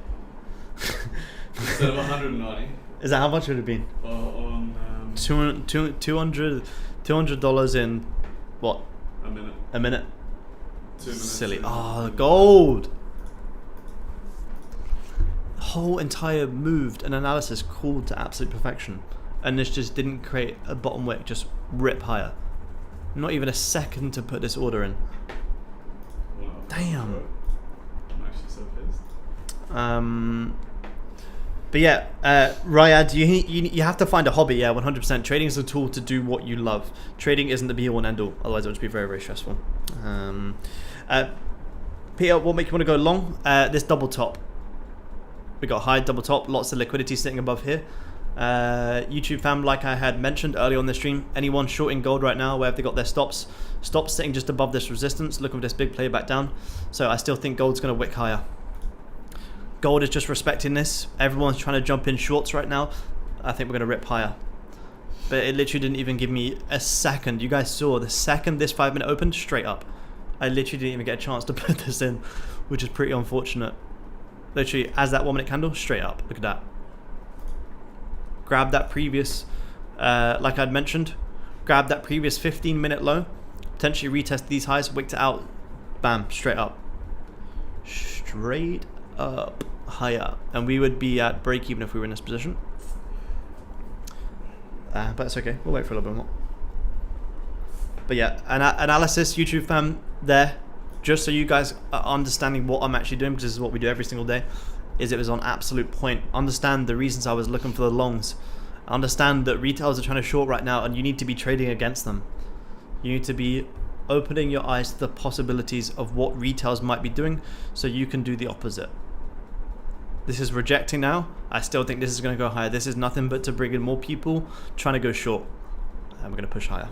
instead of 190. Is that how much it would have been? On $200 in what? a minute. A minute? 2 minutes. Silly. and- Oh, gold! The whole entire moved and analysis called to absolute perfection. And this just didn't create a bottom wick, just rip higher. Not even a second to put this order in. Wow. Damn. I'm actually so pissed. But yeah, Ryad, you have to find a hobby. Yeah, 100%. Trading is a tool to do what you love. Trading isn't the be all and end all. Otherwise, it would be very, very stressful. Peter, what make you want to go long? This double top. We got high double top. Lots of liquidity sitting above here. YouTube fam, like I had mentioned earlier on the stream, anyone shorting gold right now, where have they got their stops? Stops sitting just above this resistance. Look at this big play back down. So I still think gold's going to wick higher. Gold is just respecting this. Everyone's trying to jump in shorts right now. I think we're going to rip higher. But it literally didn't even give me a second. You guys saw the second this 5 minute opened, straight up. I literally didn't even get a chance to put this in, which is pretty unfortunate. Literally, as that 1 minute candle, straight up. Look at that. Grab that previous, like I'd mentioned, grab that previous 15 minute low, potentially retest these highs, wicked it out, bam, straight up. Straight up higher. And we would be at break even if we were in this position. But it's okay, we'll wait for a little bit more. But yeah, analysis, YouTube fam, there, just so you guys are understanding what I'm actually doing, because this is what we do every single day, is it was on absolute point. Understand the reasons I was looking for the longs. Understand that retailers are trying to short right now and you need to be trading against them. You need to be opening your eyes to the possibilities of what retailers might be doing so you can do the opposite. This is rejecting now. I still think this is going to go higher. This is nothing but to bring in more people trying to go short. And we're going to push higher.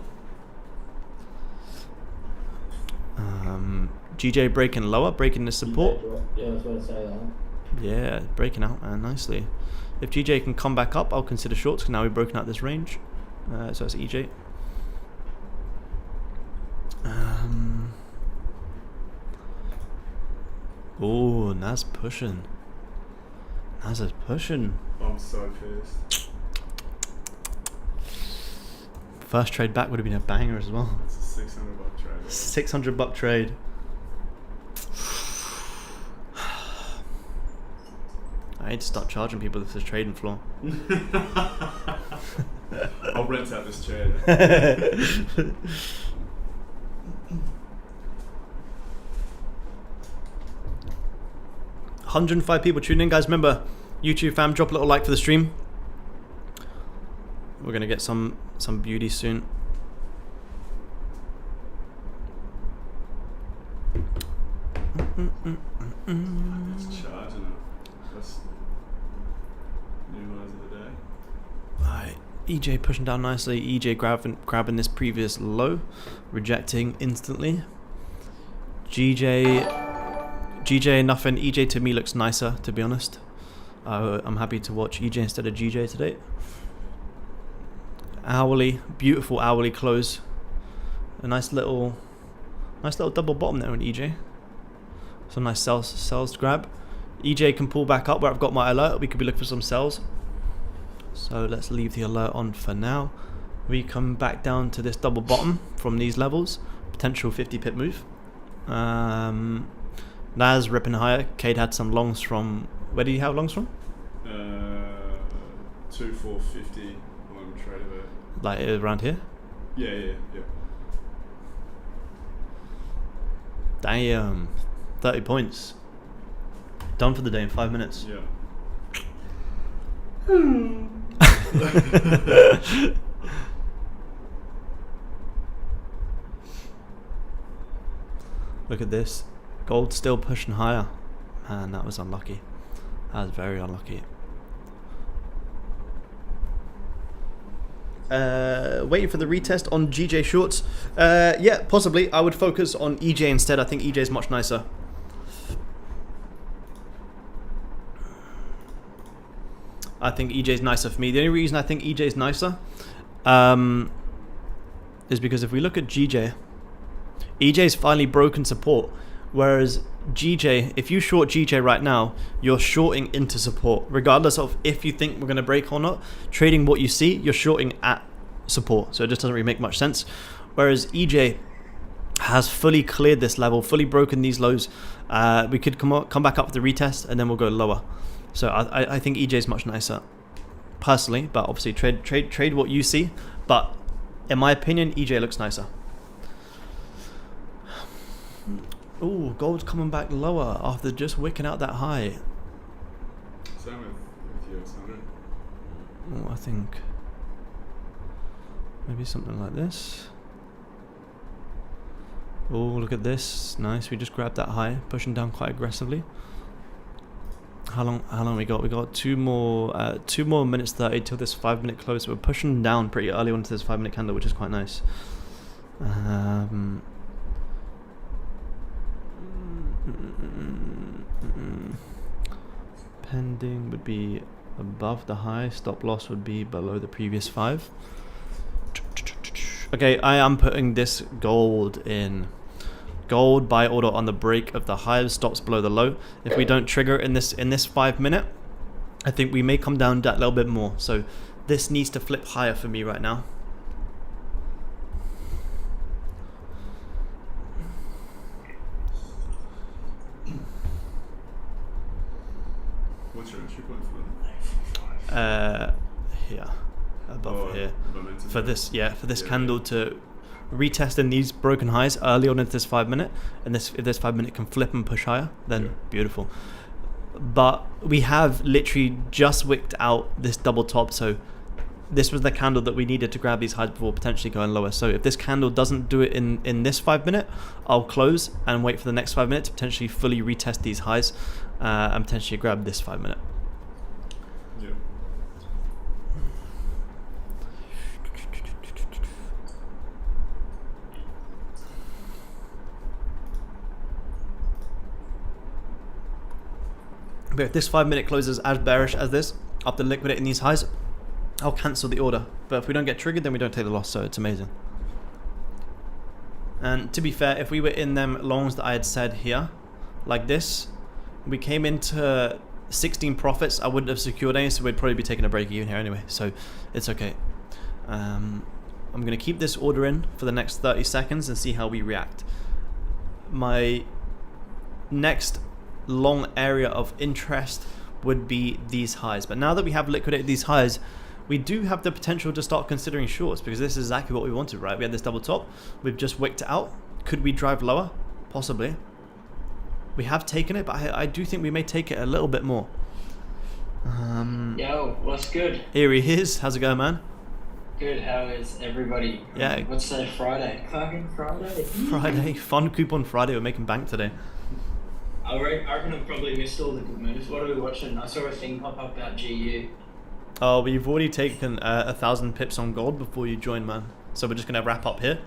GJ breaking lower, breaking the support. Yeah, I was going to say that. Yeah, breaking out nicely. If GJ can come back up, I'll consider shorts, because now we've broken out this range. So that's EJ. Oh, Nas pushing. Nas is pushing. I'm so pissed. First trade back would have been a banger as well. It's a $600 trade. $600 trade. I need to start charging people if there's trading floor. I'll rent out this chair. 105 people tuning in, guys. Remember, YouTube fam, drop a little like for the stream. We're gonna get some beauty soon. It's charging it. That's new highs of the day. Alright, EJ pushing down nicely. EJ grabbing this previous low, rejecting instantly. GJ nothing. EJ to me looks nicer, to be honest. I'm happy to watch EJ instead of GJ today. Hourly, beautiful hourly close. A nice little double bottom there on EJ. Some nice sells to grab. EJ can pull back up where I've got my alert. We could be looking for some sells. So let's leave the alert on for now. We come back down to this double bottom from these levels. Potential 50 pip move. Nas ripping higher. Cade had some longs from... Where did you have longs from? 2450 on trade of it. Like around here? Yeah. Damn. 30 points. Done for the day in 5 minutes. Yeah. Look at this. Gold still pushing higher. Man, that was unlucky. That was very unlucky. Waiting for the retest on GJ shorts. Yeah, possibly. I would focus on EJ instead. I think EJ is much nicer. I think EJ is nicer for me. The only reason I think EJ is nicer, is because if we look at GJ, EJ's finally broken support, whereas GJ, if you short GJ right now, you're shorting into support, regardless of if you think we're going to break or not. Trading what you see, you're shorting at support, so it just doesn't really make much sense. Whereas EJ has fully cleared this level, fully broken these lows. We could come back up with the retest, and then we'll go lower. So I think EJ is much nicer, personally, but obviously trade what you see. But in my opinion, EJ looks nicer. Ooh, gold's coming back lower after just wicking out that high. Same with US100. Oh, I think maybe something like this. Oh, look at this. Nice. We just grabbed that high, pushing down quite aggressively. How long we got? We got 2 more minutes 30 till this 5-minute close. So we're pushing down pretty early onto this 5-minute candle, which is quite nice. Pending would be above the high. Stop loss would be below the previous 5. Okay, I am putting this gold in. Gold buy order on the break of the high, stops below the low. If we don't trigger in this 5-minute, I think we may come down that little bit more. So this needs to flip higher for me right now. What's your entry point for that? Here, above here. Momentum. For this candle to retest in these broken highs early on into this 5-minute, and if this 5-minute can flip and push higher, then beautiful. But we have literally just wicked out this double top, so this was the candle that we needed to grab these highs before potentially going lower. So if this candle doesn't do it in this 5-minute, I'll close and wait for the next 5 minutes to potentially fully retest these highs and potentially grab this 5-minute. Yeah. But if this 5-minute closes as bearish as this, after liquidating these highs, I'll cancel the order. But if we don't get triggered, then we don't take the loss, so it's amazing. And to be fair, if we were in them longs that I had said here, like this, we came into 16 profits, I wouldn't have secured any, so we'd probably be taking a break even here anyway, so it's okay. I'm going to keep this order in for the next 30 seconds and see how we react. My next long area of interest would be these highs, but now that we have liquidated these highs, we do have the potential to start considering shorts, because this is exactly what we wanted, right? We had this double top, we've just wicked it out. Could we drive lower? Possibly. We have taken it, but I do think we may take it a little bit more. Yo, what's good? Here he is. How's it going, man? Good, how is everybody? Yeah. What's today, Friday? Fucking Friday. Friday. Fun coupon Friday. We're making bank today. I reckon I've probably missed all the good moves. What are we watching? I saw a thing pop up about GU. Oh, we've already taken 1,000 pips on gold before you joined, man. So we're just going to wrap up here.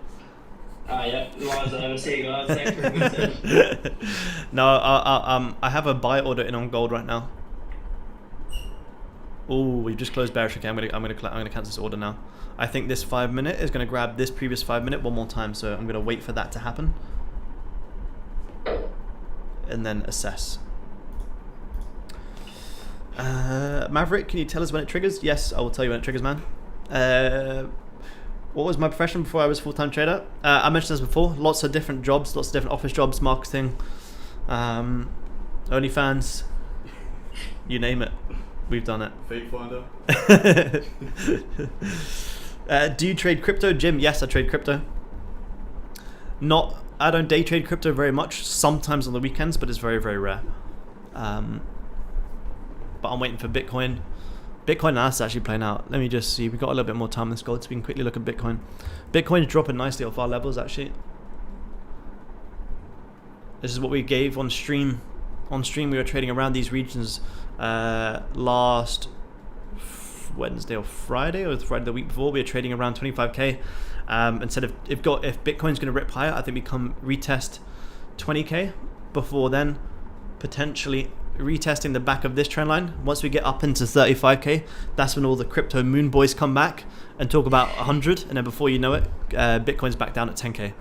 Yeah, lives over. See you guys. Thanks for a good session. No, I have a buy order in on gold right now. Oh, we've just closed bearish. Okay, I'm gonna cancel this order now. I think this 5-minute is gonna grab this previous 5-minute one more time, so I'm gonna wait for that to happen and then assess. Maverick, can you tell us when it triggers? Yes, I will tell you when it triggers, man. What was my profession before I was a full-time trader? I mentioned this before. Lots of different jobs, lots of different office jobs, marketing, OnlyFans, you name it. We've done it. Fate finder. Do you trade crypto, Jim? Yes, I trade crypto. I don't day trade crypto very much. Sometimes on the weekends, but it's very, very rare. But I'm waiting for Bitcoin. Bitcoin now is actually playing out. Let me just see. We've got a little bit more time on this gold, so we can quickly look at Bitcoin. Bitcoin's dropping nicely off our levels, actually. This is what we gave on stream. On stream, we were trading around these regions last Wednesday or Friday, or Friday the week before. We were trading around 25k. Instead of if Bitcoin's going to rip higher, I think we come retest 20k. Before then, potentially retesting the back of this trend line. Once we get up into 35k, that's when all the crypto moon boys come back and talk about 100, and then before you know it, Bitcoin's back down at 10k.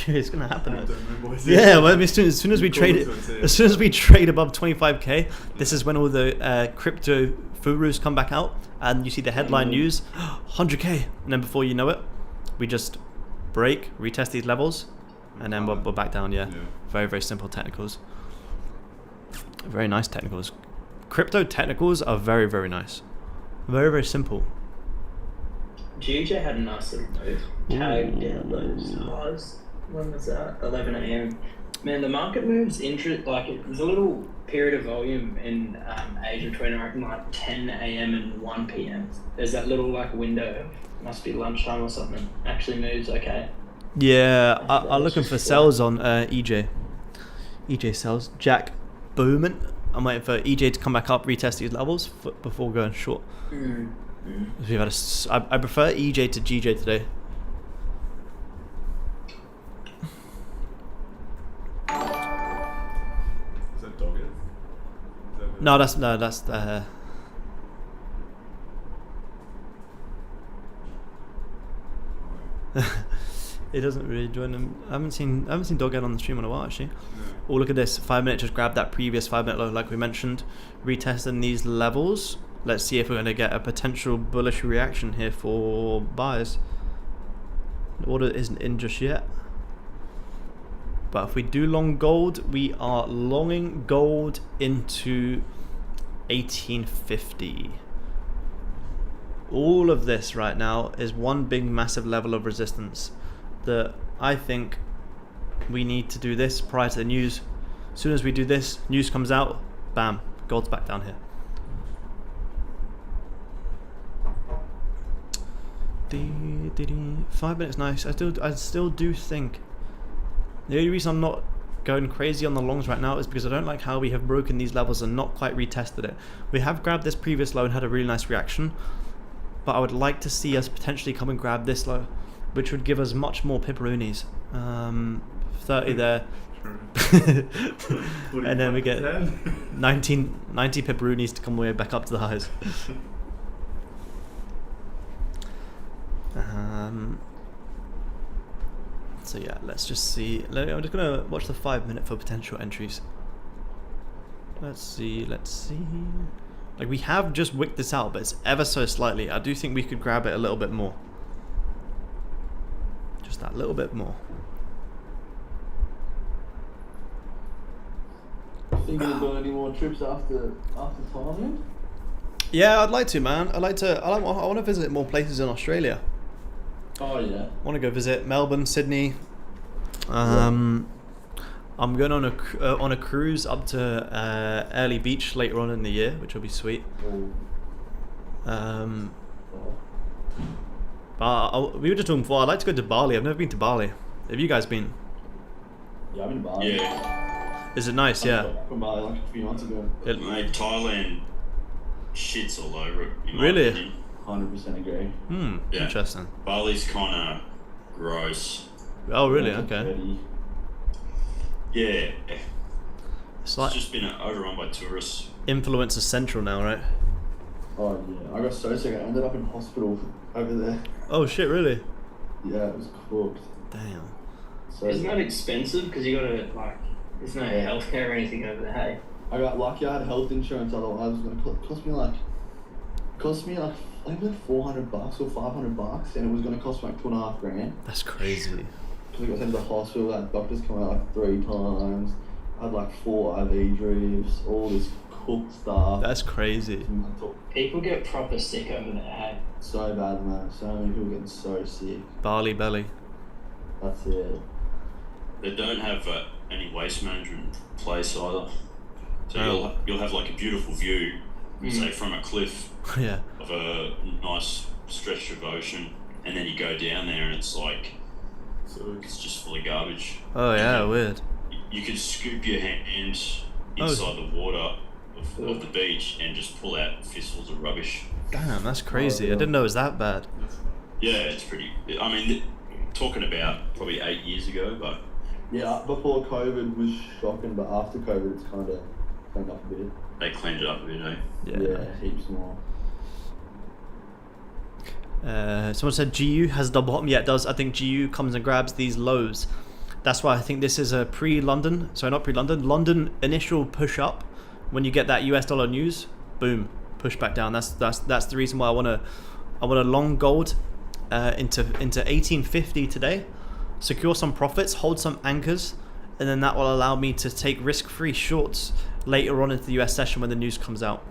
It's gonna happen. Yeah, well, I mean, as soon as we trade it, as soon as we trade above 25k, this is when all the crypto furus come back out, and you see the headline news, 100k, and then before you know it, we just break, retest these levels, and then we're back down. Yeah, very, very simple technicals. Very nice technicals. Crypto technicals are very, very nice. Very, very simple. GJ had a nice little move. Tagged down those highs. When was that? 11 a.m. Man, the market moves like there's a little period of volume in Asia between I reckon like 10 a.m. and 1 p.m. There's that little like window. Must be lunchtime or something. Actually moves okay. Yeah, I'm looking for sells on EJ. EJ sells. Jack Bowman. I'm waiting for EJ to come back up, retest these levels before going short. We've had I prefer EJ to GJ today. Is that dog? No, that's it doesn't really join them. I haven't seen Doghead on the stream in a while actually. Oh, look at this 5 minute. Just grab that previous 5 minute low like we mentioned. Retesting these levels. Let's see if we're going to get a potential bullish reaction here for buyers. The order isn't in just yet. But if we do long gold, we are longing gold into 1850. All of this right now is one big massive level of resistance that I think we need to do this prior to the news. As soon as we do this, news comes out, bam, gold's back down here. 5 minutes nice. I still do think the only reason I'm not going crazy on the longs right now is because I don't like how we have broken these levels and not quite retested it. We have grabbed this previous low and had a really nice reaction, but I would like to see us potentially come and grab this low, which would give us much more pepperonis. 30 there. And then we get 90 pepperonis to come way back up to the highs. So yeah, let's just see. I'm just gonna watch the 5 minute for potential entries. Let's see. Like we have just wicked this out, but it's ever so slightly. I do think we could grab it a little bit more. Just that little bit more. Thinking about any more trips after Thailand? Yeah, I'd like to, man. I want to visit more places in Australia. Oh yeah. I want to go visit Melbourne, Sydney. I'm going on a cruise up to Early Beach later on in the year, which will be sweet. But we were just talking before. I'd like to go to Bali. I've never been to Bali. Have you guys been? Yeah, I've been to Bali. Yeah. Is it nice? Yeah. I from Bali like a few months ago. Mate, Thailand shits all over it. In my Really? opinion. 100% agree. Yeah. Interesting. Bali's kind of gross. Oh, really? Like Okay. dirty. Yeah. It's like It's just been overrun by tourists. influencer central now, right? Oh yeah, I got so sick. I ended up in hospital over there. Oh shit! Really? Yeah, it was cooked. Damn. So Isn't that expensive? Because you gotta like, there's no healthcare or anything over there. Hey. I got lucky. I had health insurance. Otherwise, it was gonna cost me like I think like $400 or $500, and it was gonna cost me like $2.5 grand. That's crazy. Because I got sent to the hospital. Had doctors come out like 3 times. I had like 4 IV drips. All this cooked stuff. That's crazy. People get proper sick over there. Hey. So bad, man. So many people getting so sick. Bali belly. That's it. They don't have any waste management place either. So Oh. you'll have like a beautiful view, say from a cliff Yeah. of a nice stretch of ocean, and then you go down there and it's like So it's just full of garbage. Oh yeah, weird. You could scoop your hand inside the water of the beach and just pull out fistfuls of rubbish. Damn, that's crazy. yeah. I didn't know it was that bad. Yeah, it's pretty. I mean, talking about probably 8 years ago, but Yeah, before COVID was shocking, but after COVID it's kind of cleaned up a bit. They cleaned it up a bit, eh? Yeah, heaps more. Someone said GU has double bottom. Yeah, it does. I think GU comes and grabs these lows. That's why I think this is a pre-London. Sorry, not pre-London. London initial push up. When you get that US dollar news, boom, push back down. That's the reason why I want to long gold into 1850 today. Secure some profits, hold some anchors, and then that will allow me to take risk-free shorts later on into the US session when the news comes out.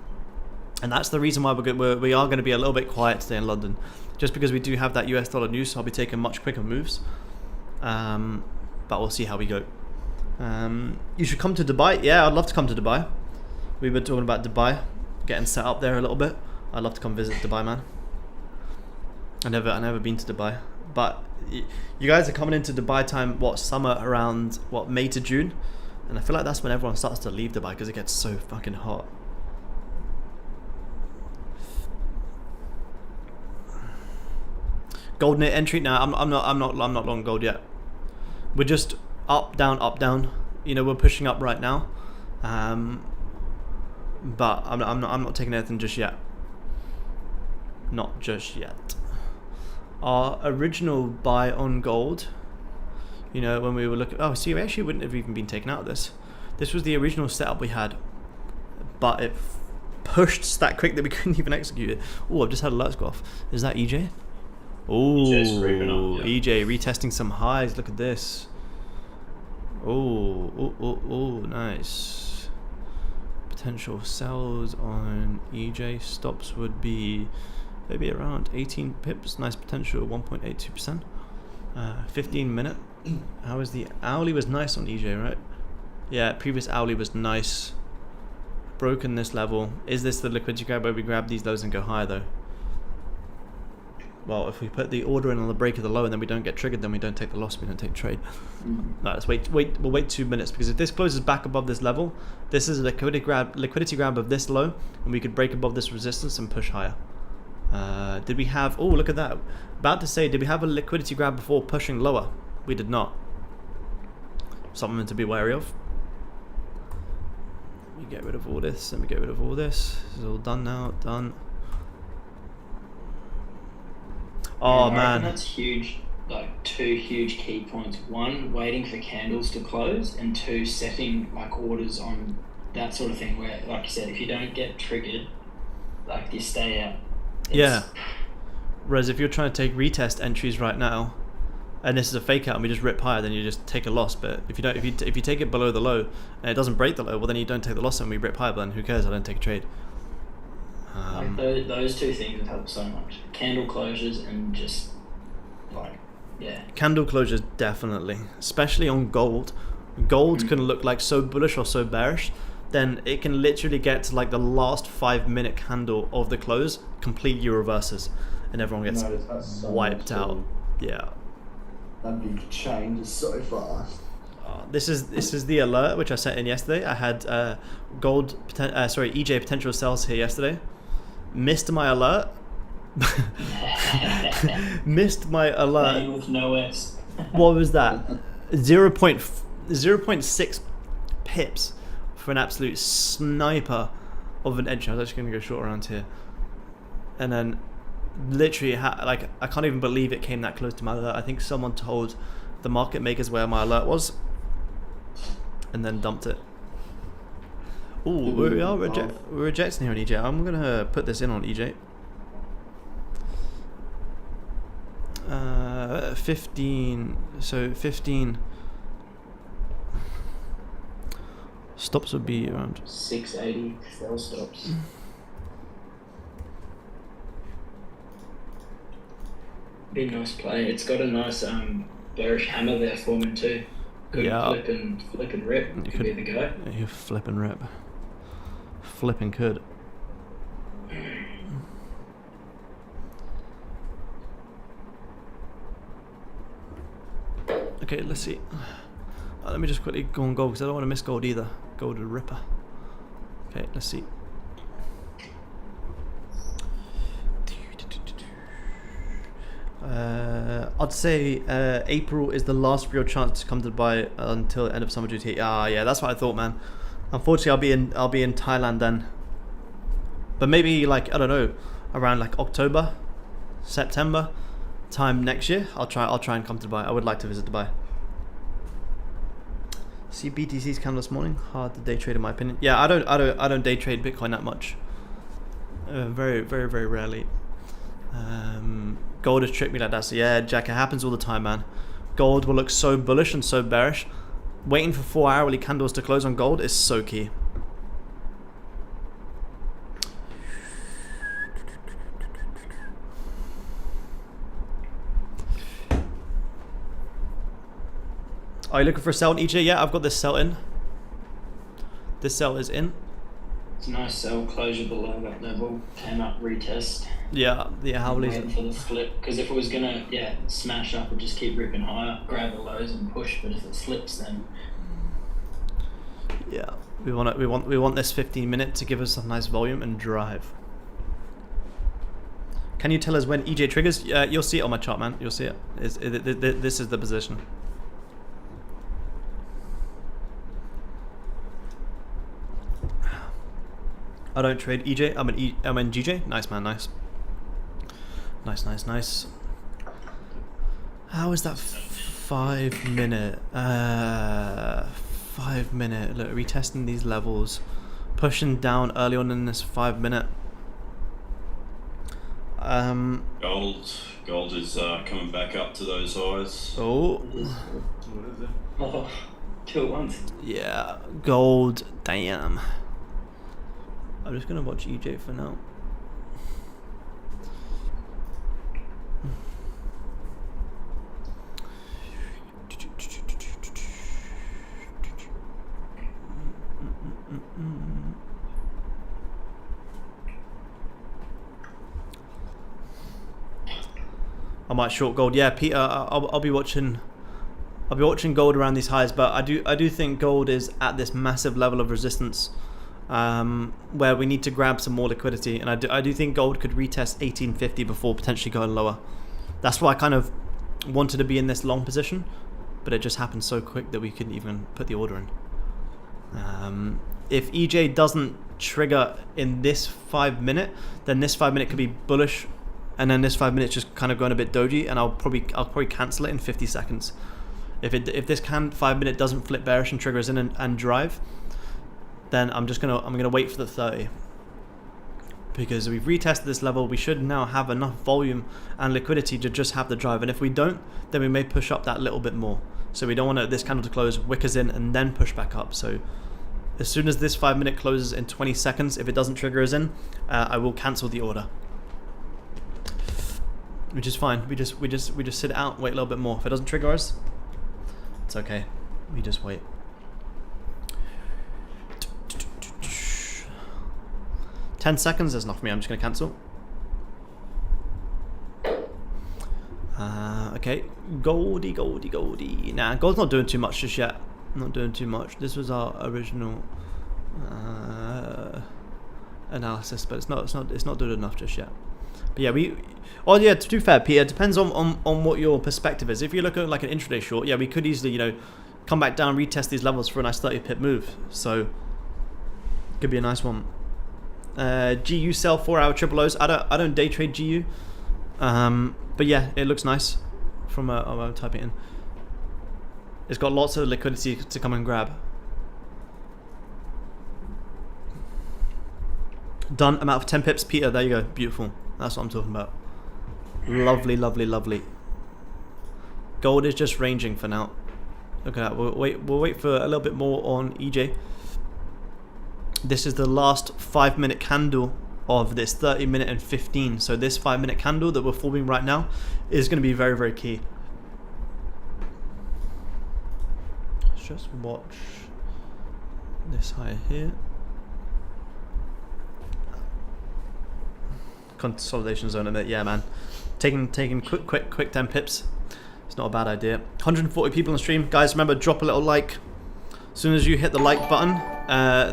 And that's the reason why we are going to be a little bit quiet today in London, just because we do have that US dollar news. So I'll be taking much quicker moves, but we'll see how we go. You should come to Dubai. Yeah, I'd love to come to Dubai. We were talking about Dubai, getting set up there a little bit. I'd love to come visit Dubai, man. I never been to Dubai, but you guys are coming into Dubai time. What, summer around what, May to June, and I feel like that's when everyone starts to leave Dubai because it gets so fucking hot. Gold near entry. Now I'm not long gold yet. We're just up down. You know, we're pushing up right now, but I'm not taking anything just yet. Not just yet. Our original buy on gold, you know, when we were looking, oh, see, we actually wouldn't have even been taken out of this. This was the original setup we had, but it pushed that quick that we couldn't even execute it. Oh, I've just had alerts go off. Is that EJ? Oh, EJ retesting some highs. Look at this. Oh, nice. Potential sells on EJ. Stops would be maybe around 18 pips. Nice potential, 1.82%. 15 minute. How was the hourly? Was nice on EJ, right? Yeah, previous hourly was nice. Broken this level. Is this the liquidity grab where we grab these lows and go higher though? Well, if we put the order in on the break of the low and then we don't get triggered, then we don't take the loss, we don't take trade. No, let's wait. We'll wait 2 minutes, because if this closes back above this level, this is a liquidity grab of this low, and we could break above this resistance and push higher. Did we have? Oh, look at that! About to say, did we have a liquidity grab before pushing lower? We did not. Something to be wary of. Let me get rid of all this. Let me get rid of all this. This is all done now. Done. Oh, yeah, man, that's huge. Like, two huge key points. One, waiting for candles to close, and two, setting like orders on that sort of thing where, like you said, if you don't get triggered, like, you stay out. Yeah. Whereas if you're trying to take retest entries right now, and this is a fake out and we just rip higher, then you just take a loss. But if you don't, if you take it below the low and it doesn't break the low, well then you don't take the loss and we rip higher. But then who cares? I don't take a trade. Like those two things would help so much. Candle closures and just like, yeah. Candle closures definitely, especially on gold. Gold can look like so bullish or so bearish, then it can literally get to like the last 5 minute candle of the close, completely reverses, and everyone gets wiped out. Yeah. That big change is so fast. This is the alert which I sent in yesterday. I had EJ potential sells here yesterday. Missed my alert. Missed my alert. With no S. What was that? 0.6 pips for an absolute sniper of an entry. I was actually going to go short around here, and then literally like I can't even believe it came that close to my alert. I think someone told the market makers where my alert was, and then dumped it. Oh, we're rejecting here on EJ. I'm gonna put this in on EJ. 15. So 15 stops would be around 680 sell stops. Be a nice play. It's got a nice bearish hammer there forming too. Could flip and rip. Could be the go. You flip and rip. Flipping could. Okay, let's see. Let me just quickly go on gold because I don't want to miss gold either. Gold a ripper. Okay, let's see. I'd say April is the last real chance to come to Dubai until the end of summer duty. Yeah, that's what I thought, man. Unfortunately, I'll be in Thailand then. But maybe like, I don't know, around like October, September time next year, I'll try and come to Dubai. I would like to visit Dubai. See BTC's candle this morning. Hard to day trade in my opinion. Yeah, I don't day trade Bitcoin that much. Very rarely. Gold has tricked me like that. So yeah, Jack, it happens all the time, man. Gold will look so bullish and so bearish. Waiting for 4 hourly candles to close on gold is so key. Are you looking for a sell in EJ? Yeah, I've got this sell in. This sell is in. It's a nice sell closure below that level. Came up, retest. Yeah, how will Wait for the flip, because if it was gonna smash up, it'd just keep ripping higher, grab the lows and push. But if it flips, then yeah, we want this 15-minute to give us some nice volume and drive. Can you tell us when EJ triggers? You'll see it on my chart, man. You'll see it. This is the position. I don't trade EJ. I'm in GJ. Nice, man. Nice. Nice. How is that 5 minute? 5 minute. Look, retesting these levels, pushing down early on in this 5 minute. Gold is coming back up to those highs. Oh. What is it? oh, 2 at once. Yeah, gold. Damn. I'm just gonna watch EJ for now. I might short gold. Yeah, Peter. I'll be watching. I'll be watching gold around these highs, but I do think gold is at this massive level of resistance. Where we need to grab some more liquidity, and I do think gold could retest 1850 before potentially going lower. That's why I kind of wanted to be in this long position, but it just happened so quick that we couldn't even put the order in. If EJ doesn't trigger in this 5 minute, then this 5 minute could be bullish, and then this 5 minutes just kind of going a bit doji, and I'll probably cancel it in 50 seconds. If this 5 minute doesn't flip bearish and triggers in and drive, then I'm gonna wait for the 30, because we've retested this level. We should now have enough volume and liquidity to just have the drive, and if we don't, then we may push up that little bit more. So we don't want this candle to close, wickers in, and then push back up. So as soon as this 5 minute closes in 20 seconds, if it doesn't trigger us in, I will cancel the order, which is fine. We just sit it out, wait a little bit more. If it doesn't trigger us, it's okay. We just wait. 10 seconds, that's enough for me. I'm just going to cancel. Okay, Goldie. Nah, gold's not doing too much just yet. Not doing too much. This was our original analysis, but it's not doing enough just yet. But yeah, to be fair, Peter, it depends on what your perspective is. If you look at like an intraday short, yeah, we could easily, come back down, retest these levels for a nice 30 pip move. So could be a nice one. GU sell 4 hour triple O's. I don't day trade GU, but yeah, it looks nice from I'll type it in. It's got lots of liquidity to come and grab. Done. I'm out for 10 pips, Peter. There you go. Beautiful. That's what I'm talking about. Lovely. Gold is just ranging for now. Look at that. We'll wait for a little bit more on EJ. This is the last 5 minute candle of this 30 minute and 15. So this 5 minute candle that we're forming right now is going to be very key. Let's just watch this high here. Consolidation zone a bit. Yeah, man. Taking quick 10 pips. It's not a bad idea. 140 people on the stream. Guys, remember, drop a little like. As soon as you hit the like button,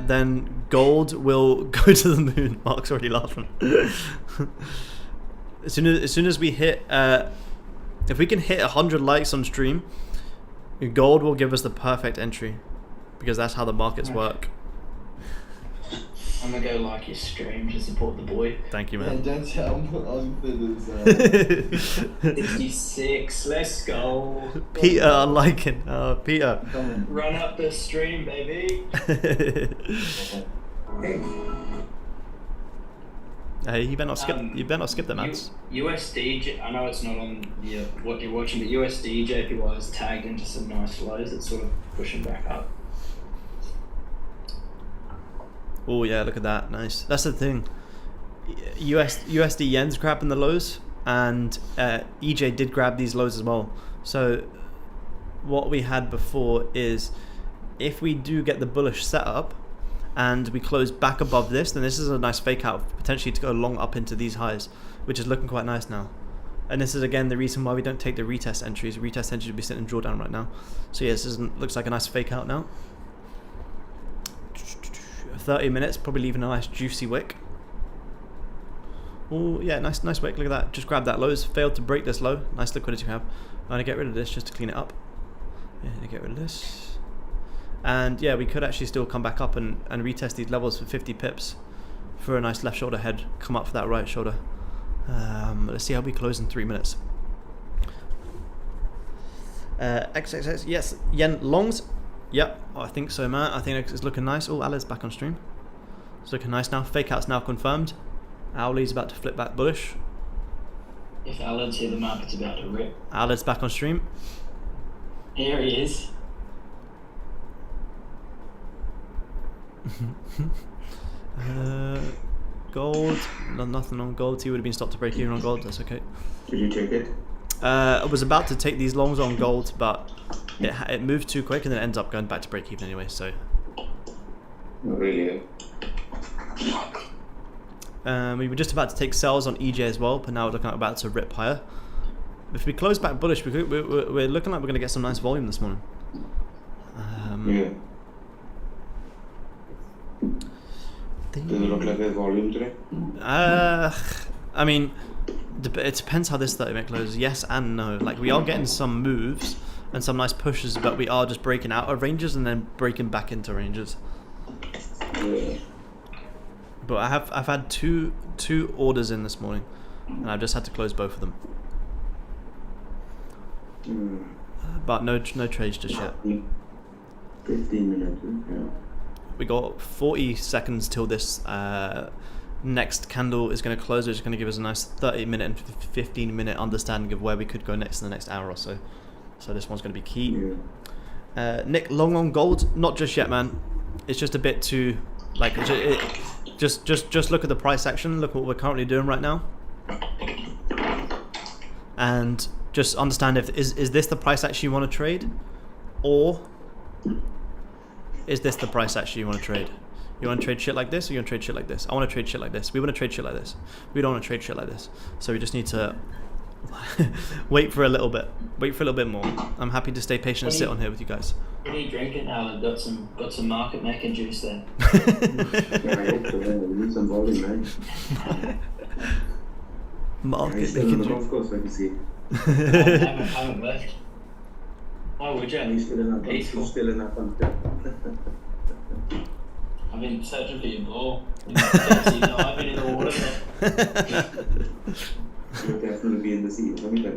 then gold will go to the moon. Mark's already laughing. as soon as we hit If we can hit 100 likes on stream, gold will give us the perfect entry, because that's how the markets work. I'm gonna go like your stream to support the boy. Thank you, Yeah, man. don't tell him there's 56, let's go. Peter, I like it. Peter. come on. Run up the stream, baby. Hey, you better not skip. You better not skip the mats. USD, I know it's not on what you're watching, but USD JPY is tagged into some nice lows. It's sort of pushing back up. Oh yeah, look at that. Nice. That's the thing. USD yen's grabbing the lows, and EJ did grab these lows as well. So what we had before is, if we do get the bullish setup and we close back above this, then this is a nice fake out, potentially to go long up into these highs, which is looking quite nice now. And this is again the reason why we don't take the retest entries. Retest entries would be sitting in drawdown right now. So yeah, looks like a nice fake out now. 30 minutes, probably leaving a nice juicy wick. Oh yeah, nice wick. Look at that. Just grab that lows. Failed to break this low. Nice liquidity we have. I'm gonna get rid of this just to clean it up. Yeah, get rid of this. And yeah, we could actually still come back up and retest these levels for 50 pips for a nice left shoulder head. Come up for that right shoulder. Let's see how we close in 3 minutes. XXX, yes, yen longs. Yep, I think so, man. I think it's looking nice. Oh, Ali's back on stream. It's looking nice now. Fake out's now confirmed. Owlie's about to flip back bullish. If Alan's here, the market's about to rip. Ali's back on stream. Here he is. Gold. No, nothing on gold. He would have been stopped to break even on gold. That's okay. Did you take it? I was about to take these longs on gold, but it moved too quick and then it ends up going back to break even anyway. So. Not really. We were just about to take sells on EJ as well, but now we're looking like about to rip higher. If we close back bullish, we're looking like we're going to get some nice volume this morning. Yeah. Does it look like there's volume today? I mean, it depends how this 30-minute closes. Yes and no. Like, we are getting some moves and some nice pushes, but we are just breaking out of ranges and then breaking back into ranges. Yeah. But I've had two orders in this morning, and I've just had to close both of them. But no trades just yet. 15 minutes. Yeah. We got 40 seconds till this next candle is going to close, which is going to give us a nice 30-minute and 15-minute understanding of where we could go next in the next hour or so. So this one's going to be key. Yeah. Nick, long on gold? Not just yet, man. It's just a bit too, like, just look at the price action. Look what we're currently doing right now, and just understand if is this the price action you want to trade, or is this the price action you want to trade? You want to trade shit like this, or you want to trade shit like this? I want to trade shit like this. We want to trade shit like this. We don't want to trade shit like this. So we just need to wait for a little bit. Wait for a little bit more. I'm happy to stay patient and sit on here with you guys. What are you drinking, Alan? Got some market making juice there. Yeah, I hope so. We need some volume, man. Market Still making on the juice. golf course, I can see. I haven't left. Why would you? He's still in that Peaceful. Still in that one. I've been searching for your ball. I've been in the water there. You'll definitely be in the sea. Let me tell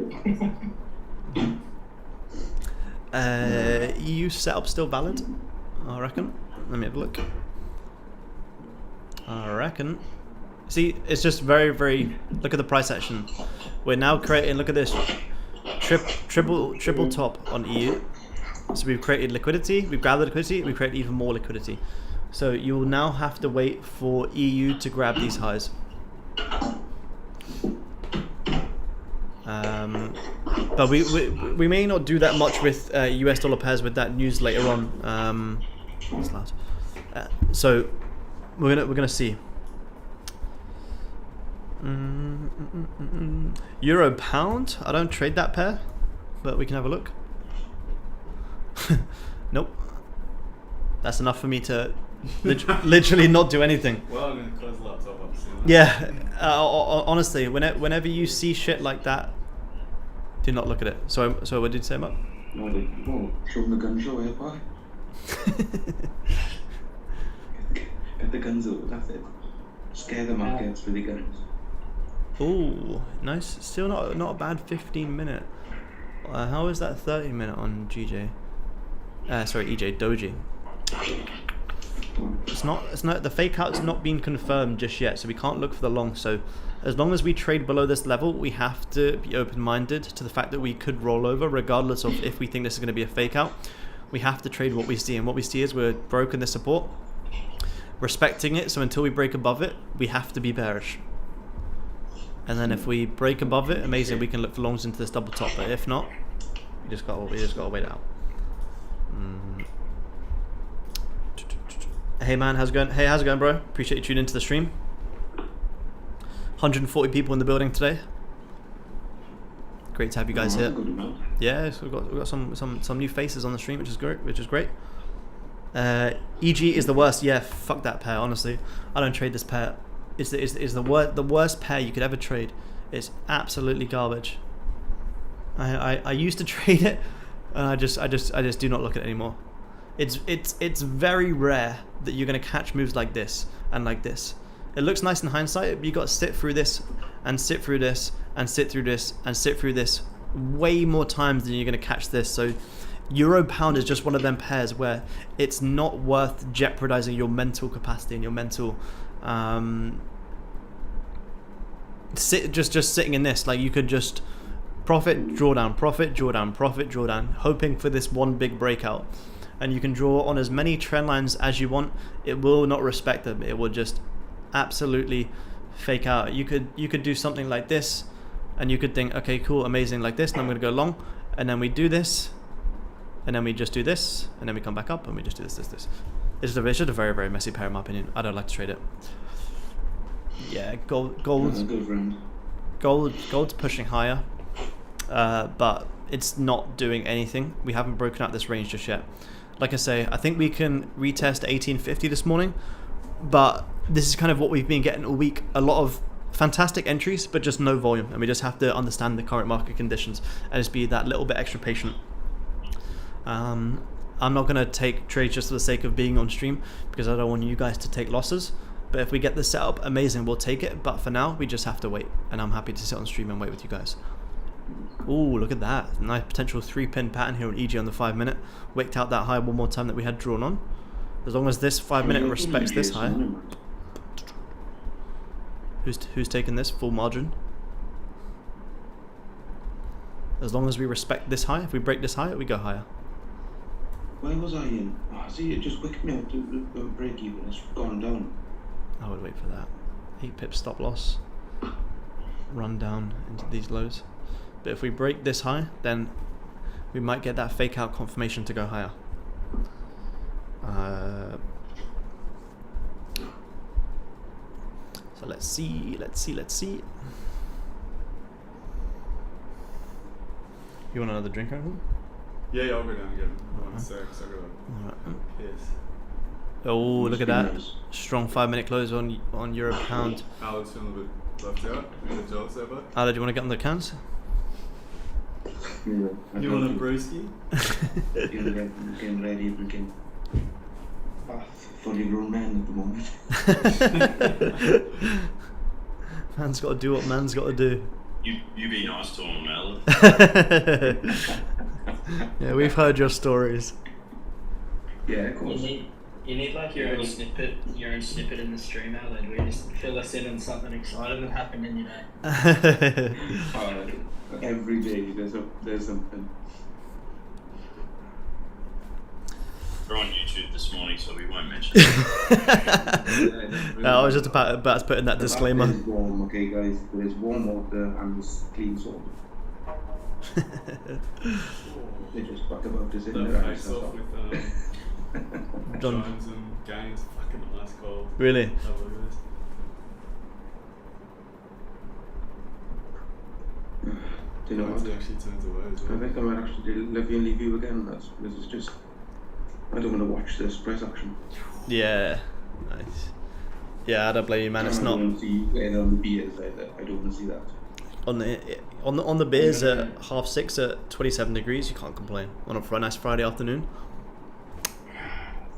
you. EU setup still valid? I reckon. Let me have a look. I reckon. See, it's just very. Look at the price action. We're now creating. Look at this. Triple top on EU. So we've created liquidity. We've grabbed the liquidity. We created even more liquidity. So you will now have to wait for EU to grab these highs. But we may not do that much with US dollar pairs with that news later on. That's loud. So we're gonna see. Euro pound. I don't trade that pair, but we can have a look. Nope. That's enough for me to literally not do anything. Well, I'm going to close the laptop up soon. Yeah, honestly, whenever you see shit like that, Do not look at it. So what did you say, Mark? No, well, show them the gun show, eh, boy? Get the guns out, that's it. Scare the markets with the guns. Ooh, nice. Still not a bad 15-minute. How is that 30-minute on GJ? Sorry, EJ Doji. It's not the fake out's not been confirmed just yet, so we can't look for the long. So as long as we trade below this level, we have to be open-minded to the fact that we could roll over, regardless of if we think this is going to be a fake out. We have to trade what we see, and what we see is we're broken the support, respecting it. So until we break above it, we have to be bearish. And then if we break above it, amazing, we can look for longs into this double top. But if not, we just gotta wait it out. Hey man, how's it going? Hey, how's it going, bro? Appreciate you tuning into the stream. 140 people in the building today. Great to have you guys here. Yeah, so we've got some new faces on the stream, which is great. EG is the worst. Yeah, fuck that pair. Honestly, I don't trade this pair. It's the worst pair you could ever trade. It's absolutely garbage. I used to trade it, and I just do not look at it anymore. It's very rare that you're gonna catch moves like this and like this. It looks nice in hindsight, but you got to sit through this and sit through this and sit through this and sit through this way more times than you're gonna catch this. So Euro Pound is just one of them pairs where it's not worth jeopardizing your mental capacity and your mental just sitting in this. Like, you could just profit, draw down, profit, draw down, profit, draw down, hoping for this one big breakout. And you can draw on as many trend lines as you want. It will not respect them. It will just absolutely fake out. You could do something like this, and you could think, okay, cool, amazing, like this, and I'm gonna go long, and then we do this, and then we just do this, and then we come back up, and we just do this. It's just a very, very messy pair in my opinion. I don't like to trade it. Yeah, gold's pushing higher, but it's not doing anything. We haven't broken out this range just yet. Like I say, I think we can retest 1850 this morning, but this is kind of what we've been getting all week. A lot of fantastic entries, but just no volume, and we just have to understand the current market conditions and just be that little bit extra patient. I'm not going to take trades just for the sake of being on stream, because I don't want you guys to take losses. But if we get the setup, amazing, we'll take it. But for now, we just have to wait, and I'm happy to sit on stream and wait with you guys. Ooh, look at that. Nice potential 3-pin pattern here on EG on the 5-minute. Wicked out that high one more time that we had drawn on. As long as this 5-minute respects this high. Who's taking this? Full margin. As long as we respect this high, if we break this high, we go higher. Where was I in? Oh, see, it just wicked me out to break even. It's gone down. I would wait for that. 8 pips stop loss. Run down into these lows. But if we break this high, then we might get that fake out confirmation to go higher. So let's see. You want another drink or anything? Yeah, I'll go down and get him. 1 sec, so I gotta piss. Oh, look at that. Strong 5-minute close on Euro Pound. Alex feeling a bit left out. A bit jealous there, bud. Ale, do you want to get on the cans? Yeah, You want a broski? Getting ready to become a fully grown man at the moment. Man's got to do what man's got to do. You be nice to him, Alex. Yeah, we've heard your stories. Yeah, of course. You need like your own snippet in the stream, Alan, where you just fill us in on something exciting that happened in your day. Every day there's something. We're on YouTube this morning, so we won't mention it. I was just about to put in that disclaimer. It's warm, okay, guys. There's warm water and there's clean salt. They just fuck about this in their Face off with Jones and Gaines. Fucking ice cold. Really? Have a look at this. Do you know what? Actually turns away as I well. think I might actually leave you again. This is just. I don't want to watch this price action. Yeah. Nice. Yeah, I don't blame you, man. It's I not. don't want to see either on the BS either. I don't want to see that. On the beers at 6:30 at 27 degrees, you can't complain on a nice Friday afternoon.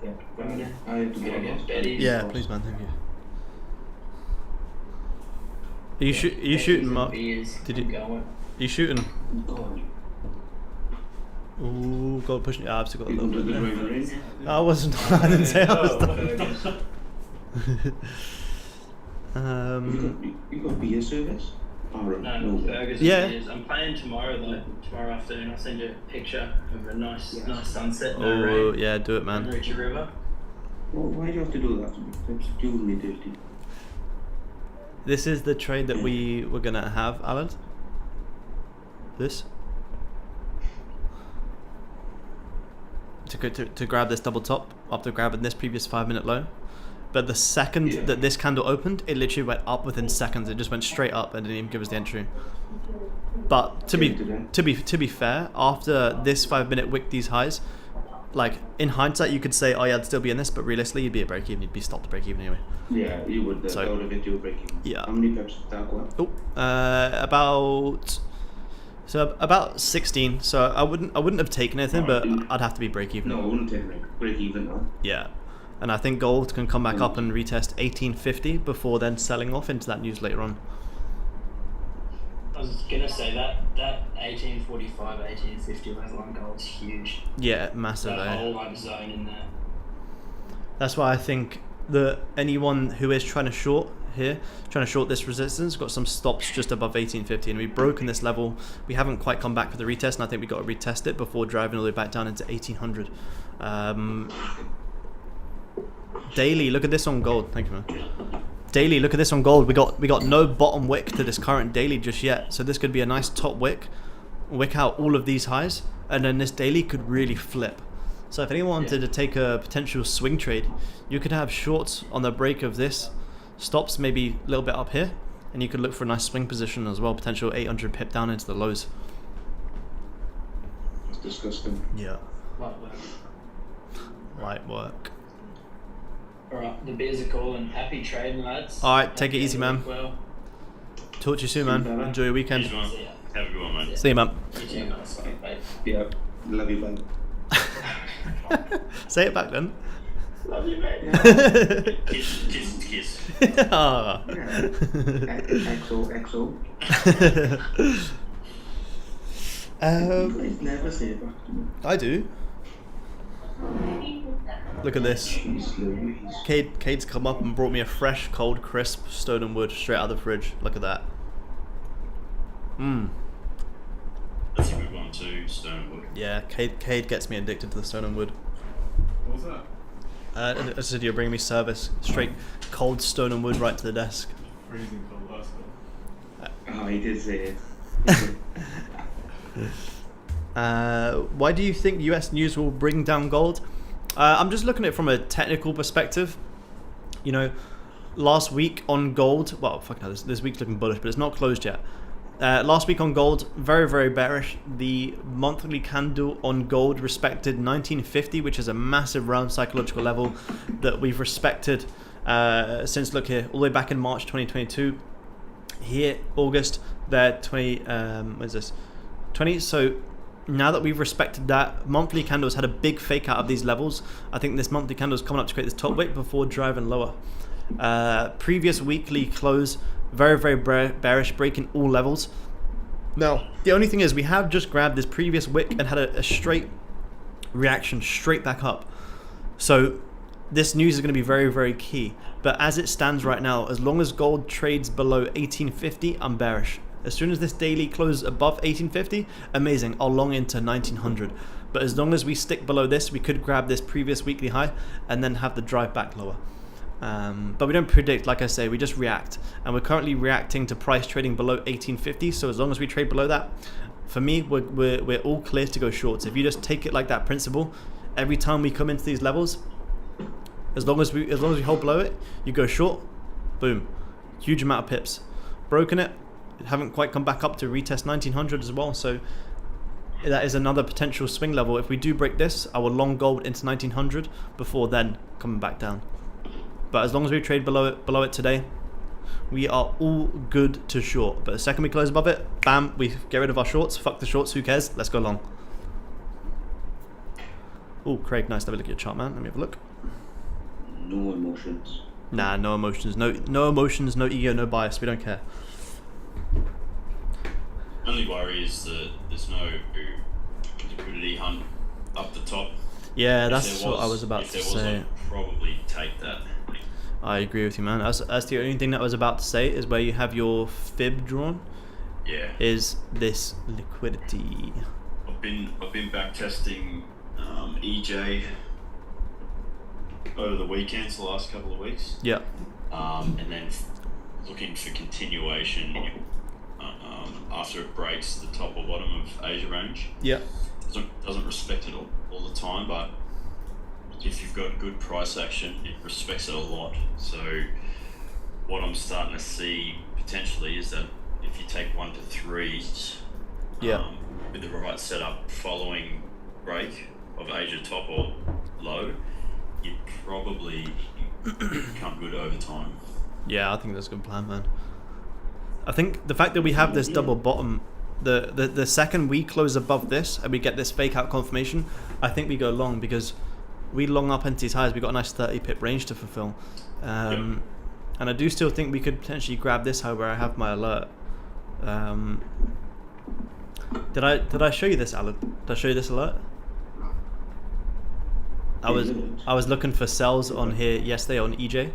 Yeah, I have to Gonna go. get Betty's. Yeah, please, man, thank you. Are you shooting, Mark? Beers. Did you- I'm going. Are you shooting? God, Ooh, God pushing. Yeah, I've still got a you little come to bit the there. driving range? I wasn't. I didn't say I was done. You got beer service? Or No, burgers Yeah. and beers. I'm playing tomorrow though. Tomorrow afternoon, I'll send you a picture of a nice sunset. No Oh rain. yeah, do it, man. On Richie River. Well, why do you have to do that to me? That's doing me dirty. This is the trade that we were gonna have, Alan. This. To grab this double top after grabbing this previous 5-minute low. But the second that this candle opened, it literally went up within seconds. It just went straight up and didn't even give us the entry. But to be fair, after this 5-minute wick these highs, like in hindsight, you could say, oh yeah, I'd still be in this, but realistically, you'd be at break even. You'd be stopped at break even anyway. Yeah, you would. So- That would have hit you breaking. Yeah. How many pips did that go up? Oh, about 16. So I wouldn't have taken anything, but I'd have to be break even. No, I wouldn't take break even now. Yeah. And I think gold can come back up and retest 1850 before then selling off into that news later on. I was gonna say that 1845, 1850 level on gold's huge. Yeah, massive. That Eh? whole like zone in there. That's why I think that anyone who is trying to short here, trying to short this resistance, got some stops just above 1850, and we've broken this level. We haven't quite come back for the retest, and I think we got to retest it before driving all the way back down into 1800. Daily, look at this on gold. Thank you, man. Daily, look at this on gold. We got no bottom wick to this current daily just yet, so this could be a nice top wick out all of these highs, and then this daily could really flip. So if anyone wanted to take a potential swing trade, you could have shorts on the break of this, stops maybe a little bit up here, and you could look for a nice swing position as well, potential 800 pip down into the lows. It's disgusting. Yeah, Like that. light work. Alright, the beers are calling. Happy trading, lads. Alright, take it easy, man. Well, Talk to you soon, man. Enjoy your weekend. Cheers, man. see ya. Have a good one, mate. See you, man. You too, guys. Bye. Yeah, love you, man. Say it back then. Love you, mate. Kiss. Ah. Yeah. XO. You guys never say it back to me. I do. Look at this. Jeez Louise. Cade's come up and brought me a fresh, cold, crisp stone and wood straight out of the fridge. Look at that. That's a good one too, Stonewood. Yeah, Cade gets me addicted to the stone and wood. What was that? I said you're bringing me service. Straight cold stone and wood right to the desk. Freezing cold last time. Oh, he did say it. Why do you think US news will bring down gold? I'm just looking at it from a technical perspective. You know, last week on gold, well, fuck no, this week's looking bullish, but it's not closed yet. Last week on gold, very, very bearish. The monthly candle on gold respected 1950, which is a massive round psychological level that we've respected since, look here, all the way back in March 2022. Here, August, there, 20, what is this? 20, so now that we've respected that, monthly candles had a big fake out of these levels. I think this monthly candle is coming up to create this top wick before driving lower. Previous weekly close, very, very bearish, breaking all levels. Now, the only thing is we have just grabbed this previous wick and had a straight reaction straight back up. So this news is going to be very, very key. But as it stands right now, as long as gold trades below 1850, I'm bearish. As soon as this daily closes above 1850, amazing, I'll long into 1900. But as long as we stick below this, we could grab this previous weekly high and then have the drive back lower. But we don't predict, like I say, we just react. And we're currently reacting to price trading below 1850. So as long as we trade below that, for me, we're all clear to go shorts. If you just take it like that principle, every time we come into these levels, as long as we hold below it, you go short, boom, huge amount of pips. Broken it, haven't quite come back up to retest 1900 as well, so that is another potential swing level. If we do break this, I will long gold into 1900 before then coming back down. But as long as we trade below it today, We are all good to short. But the second we close above it, bam, we get rid of our shorts. Fuck the shorts, who cares? Let's go long. Oh, Craig, nice to have a look at your chart, man. Let me have a look. No emotions. Nah, no emotions. No emotions, no ego, no bias. We don't care. Only worry is that there's no liquidity hunt up the top. Yeah, that's what I was about to say. I'd probably take that. I agree with you, man. As the only thing that I was about to say is where you have your fib drawn. Yeah. Is this liquidity? I've been back testing EJ over the weekends, the last couple of weeks. Yeah. And then looking for continuation after it breaks the top or bottom of Asia range. Yeah. Doesn't respect it all the time, but if you've got good price action, it respects it a lot. So what I'm starting to see potentially is that if you take 1 to 3s with the right setup following break of Asia top or low, you probably become good over time. Yeah, I think that's a good plan, man. I think the fact that we have this double bottom, the second we close above this and we get this fake out confirmation, I think we go long, because we long up into these highs. We got a nice 30 pip range to fulfill, and I do still think we could potentially grab this high where I have my alert. Did I show you this, Alan? Did I show you this alert? I was looking for sells on here yesterday on EJ.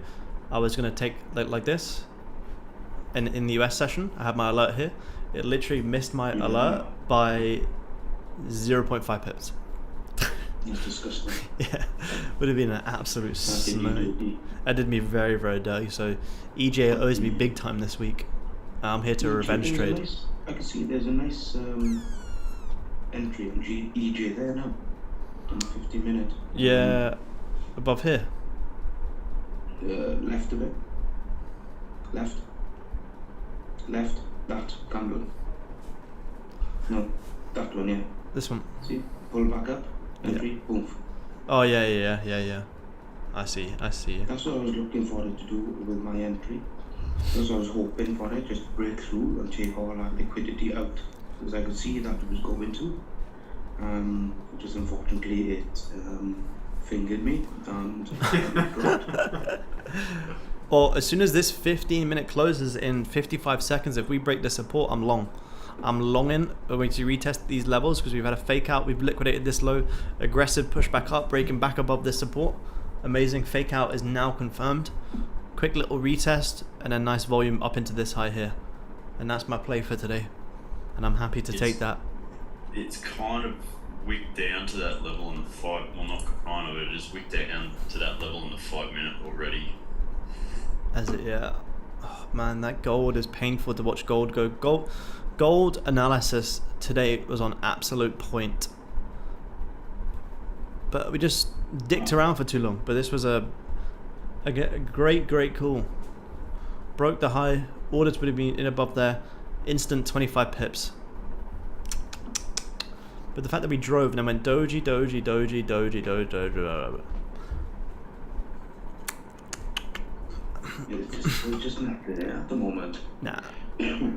I was gonna take like this, and in the US session I have my alert here. It literally missed my alert by 0.5 pips. That's disgusting. Yeah, would have been an absolute smoke. That did me very, very dirty. So EJ owes me big time this week. I'm here to revenge trade. I can see there's a nice entry on EJ there now. On 50-minute. Yeah, above here. Left of it. Left. That candle. No, that one, yeah. This one. See? Pull back up. Entry. Boom. Oh yeah. I see. That's what I was looking for it to do with my entry. That's what I was hoping for it, just break through and take all that liquidity out. Because I could see that it was going to. Just unfortunately it fingered me and dropped. Well, as soon as this 15-minute closes in 55 seconds, if we break the support, I'm long. I'm longing. We're going to retest these levels because we've had a fake out. We've liquidated this low. Aggressive push back up, breaking back above this support. Amazing. Fake out is now confirmed. Quick little retest and a nice volume up into this high here. And that's my play for today. And I'm happy to take that. It's kind of wicked down to that level in the 5. Well, not kind of. It is wicked down to that level in the 5 minute already. As it, yeah. Oh, man, that gold is painful to watch gold go. Gold analysis today was on absolute point. But we just dicked around for too long. But this was a great call. Broke the high. Orders would have been in above there. Instant 25 pips. But the fact that we drove and then went doji. It's just not there at the moment. Nah.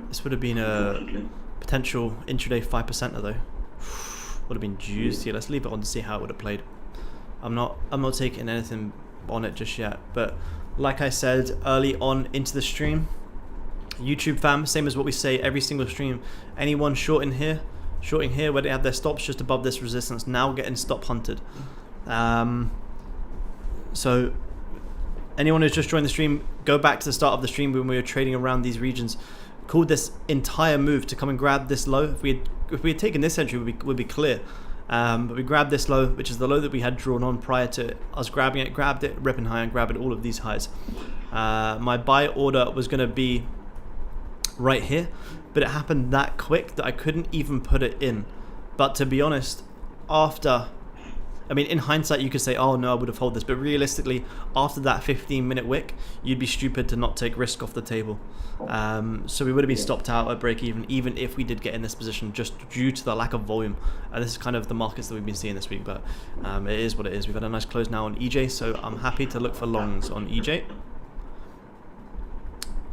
This would have been a potential intraday 5%er though. Would have been juicy. Let's leave it on to see how it would have played. I'm not taking anything on it just yet. But like I said early on into the stream, YouTube fam, same as what we say every single stream. Anyone shorting here where they have their stops just above this resistance, now getting stop hunted. So anyone who's just joined the stream, go back to the start of the stream when we were trading around these regions. Called this entire move to come and grab this low. If we had taken this entry, would be clear. But we grabbed this low, which is the low that we had drawn on prior to us grabbing it. Grabbed it, ripping high, and grabbing all of these highs. My buy order was going to be right here, but it happened that quick that I couldn't even put it in. But to be honest, in hindsight you could say, oh no, I would have held this, but realistically after that 15-minute wick, you'd be stupid to not take risk off the table. So we would have been stopped out at break even if we did get in this position, just due to the lack of volume. And this is kind of the markets that we've been seeing this week, but it is what it is. We've had a nice close now on EJ, so I'm happy to look for longs on EJ.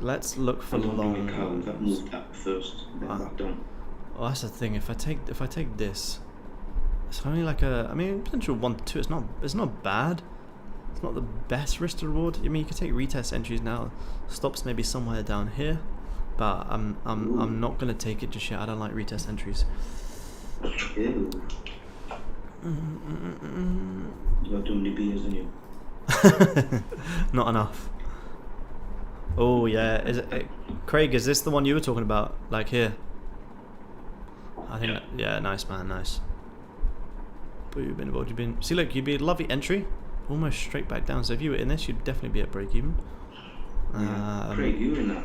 Let's look for I don't think a cow longs. that moved up first, then back down. Oh, that's the thing. If I take this, it's only like a. I mean, potential 1 to 2. It's not bad. It's not the best risk to reward. I mean, you could take retest entries now. Stops maybe somewhere down here, but I'm not gonna take it just yet. I don't like retest entries. Ew. You got too many beers in you. Not enough. Oh yeah, is it, Craig? Is this the one you were talking about? Like here? I think. Yeah, nice man, nice. But you've been. See, look, you'd be a lovely entry, almost straight back down. So if you were in this, you'd definitely be at break even. Craig, you in that?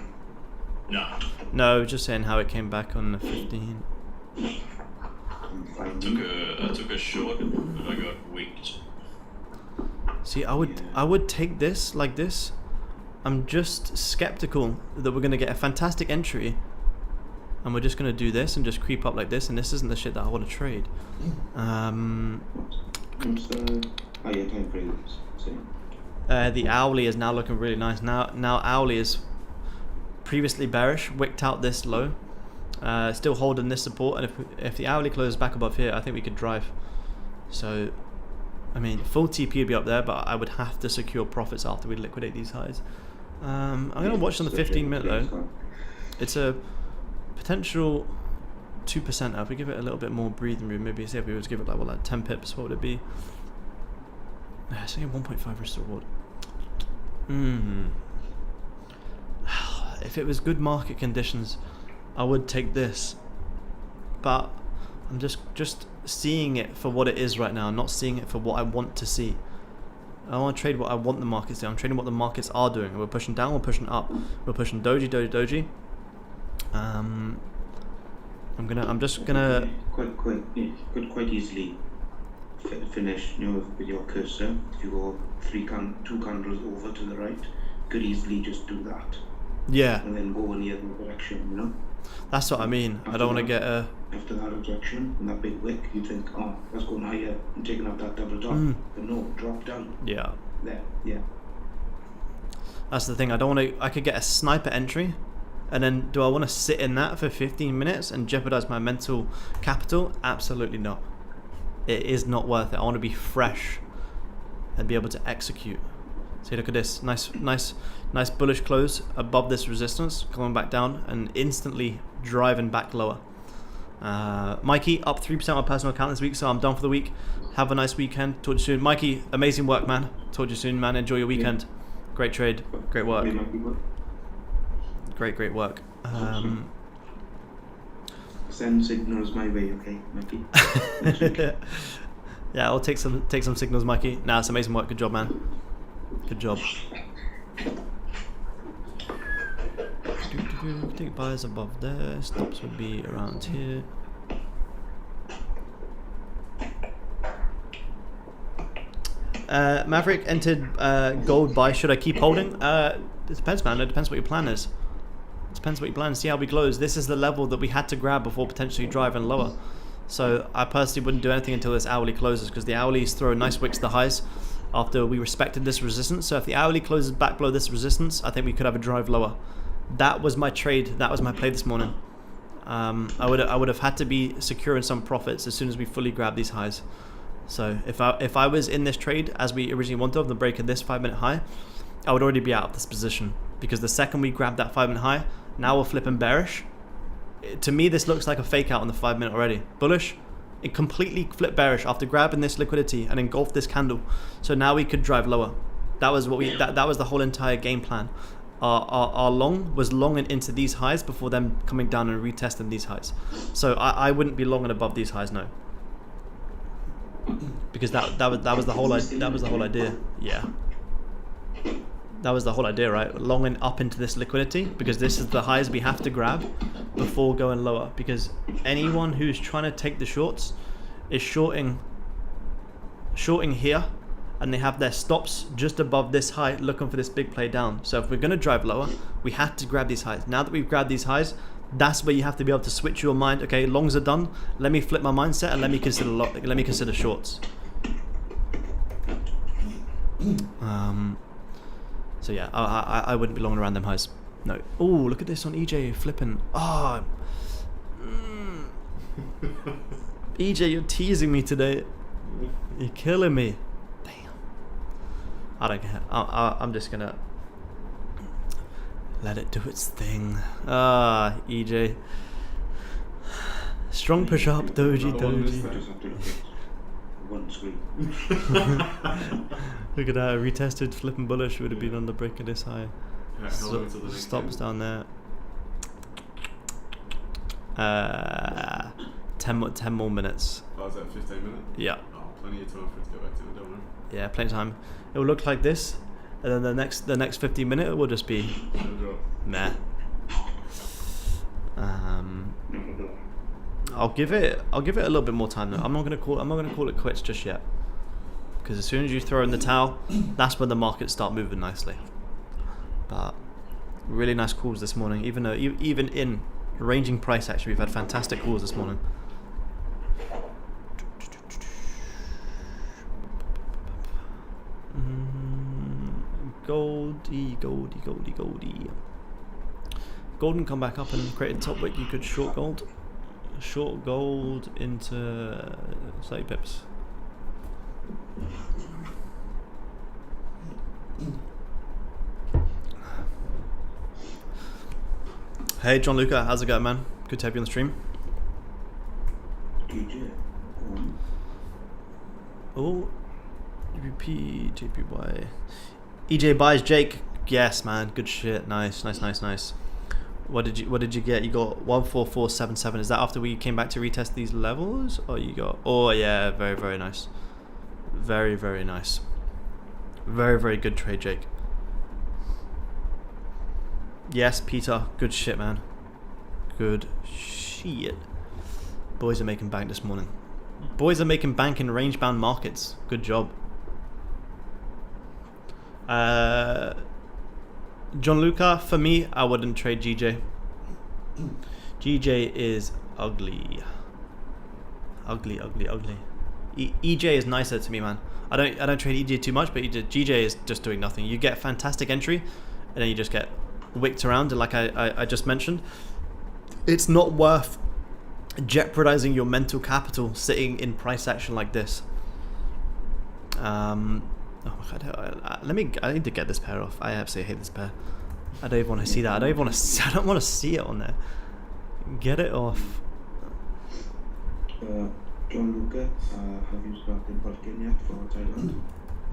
No. No, just saying how it came back on the 15. I took a short, but I got wicked. See, I would take this like this. I'm just skeptical that we're gonna get a fantastic entry, and we're just gonna do this and just creep up like this. And this isn't the shit that I want to trade. Time frames. The Owly is now looking really nice. Now Owly is previously bearish, wicked out this low, still holding this support, and if the Owly closes back above here, I think we could drive. So, I mean, full TP would be up there, but I would have to secure profits after we liquidate these highs. I'm gonna watch on the 15-minute though. It's a potential 2% up. We give it a little bit more breathing room. Maybe say if we were to give it like 10 pips, what would it be? It's only 1.5 risk to reward. If it was good market conditions, I would take this, but I'm just seeing it for what it is right now, not seeing it for what I want to see. I want to trade what I want the markets to do. I'm trading what the markets are doing. We're pushing down, we're pushing up, we're pushing doji. I'm just gonna You could quite easily finish, with your cursor. If you go 2 candles over to the right, you could easily just do that. Yeah. And then go in the other direction, That's what I mean. I don't want to get a. After that rejection and that big wick, you think, oh, that's going higher and taking out that double top. But no, drop down. Yeah. There, yeah. That's the thing. I don't want to. I could get a sniper entry, and then do I want to sit in that for 15 minutes and jeopardize my mental capital? Absolutely not. It is not worth it. I want to be fresh and be able to execute. See, look at this. Nice bullish close above this resistance, coming back down and instantly driving back lower. Mikey, up 3% on my personal account this week, so I'm done for the week. Have a nice weekend. Talk to you soon. Mikey, amazing work, man. Talk to you soon, man. Enjoy your weekend. Yeah. Great trade. Great work. Great work. Send signals my way, okay, Mikey? Yeah, I'll take some signals, Mikey. Nah, it's amazing work. Good job, man. Good job. Take buys above there. Stops would be around here. Maverick entered gold buy. Should I keep holding? It depends, man. It depends what your plan is. It depends what your plan is. See how we close. This is the level that we had to grab before potentially driving lower. So I personally wouldn't do anything until this hourly closes, because the hourlies throw nice wicks to the highs after we respected this resistance. So if the hourly closes back below this resistance, I think we could have a drive lower. That was my trade. That was my play this morning. I would have had to be securing some profits as soon as we fully grab these highs. So if I was in this trade as we originally wanted on the break of this 5-minute high, I would already be out of this position, because the second we grab that 5-minute high, now we're flipping bearish. To me, this looks like a fake out on the 5-minute already. Bullish, it completely flipped bearish after grabbing this liquidity and engulfed this candle. So now we could drive lower. That was what that was the whole entire game plan. Our long was long and into these highs before them coming down and retesting these highs. So I wouldn't be long and above these highs, no. Because that was the whole idea. Yeah. That was the whole idea, right? Long and up into this liquidity, because this is the highs we have to grab before going lower. Because anyone who's trying to take the shorts is shorting here, and they have their stops just above this high looking for this big play down. So if we're going to drive lower, we had to grab these highs. Now that we've grabbed these highs, that's where you have to be able to switch your mind. Okay, longs are done. Let me flip my mindset and let me consider shorts. So yeah, I wouldn't be long around them highs. No. Oh, look at this on EJ flipping. Oh. EJ, you're teasing me today. You're killing me. Damn. I don't care. I'm just gonna let it do its thing. Ah, EJ. Strong push up, doji. Just have to look at one screen. Look at that. Retested flipping bullish would have been on the break of this high. Yeah, held on to the next Stops candle. down there. 10 more minutes. Oh, is that 15 minutes? Yeah. Oh, plenty of time for it to go back to it, don't worry. Yeah, plenty of time. It will look like this, and then the next 15 minute will just be No drop. meh. I'll give it a little bit more time though. I'm not gonna call it quits just yet, because as soon as you throw in the towel, that's when the markets start moving nicely. But really nice calls this morning, even though even in ranging price action, we've had fantastic calls this morning. Goldie. Golden come back up and create a top wick. You could short gold. Short gold into 30 pips. Hey John Luca, how's it going, man? Good to have you on the stream. GBPJPY. Oh, GBPJPY. EJ buys Jake. Yes, man. Good shit. Nice. What did you get? You got 14477. Is that after we came back to retest these levels, or you got? Oh yeah, very nice. Very nice. Very good trade, Jake. Yes, Peter. Good shit, man. Good shit. Boys are making bank this morning. Boys are making bank in range-bound markets. Good job. John Luca, for me, I wouldn't trade GJ. GJ is ugly. Ugly. EJ is nicer to me, man. I don't trade EJ too much, but GJ is just doing nothing. You get fantastic entry, and then you just get wicked around, and like I just mentioned, it's not worth jeopardizing your mental capital sitting in price action like this. Oh my god! I need to get this pair off. I absolutely hate this pair. I don't even want to see that. I don't want to see it on there. Get it off. John Luca, have you started working yet for Thailand?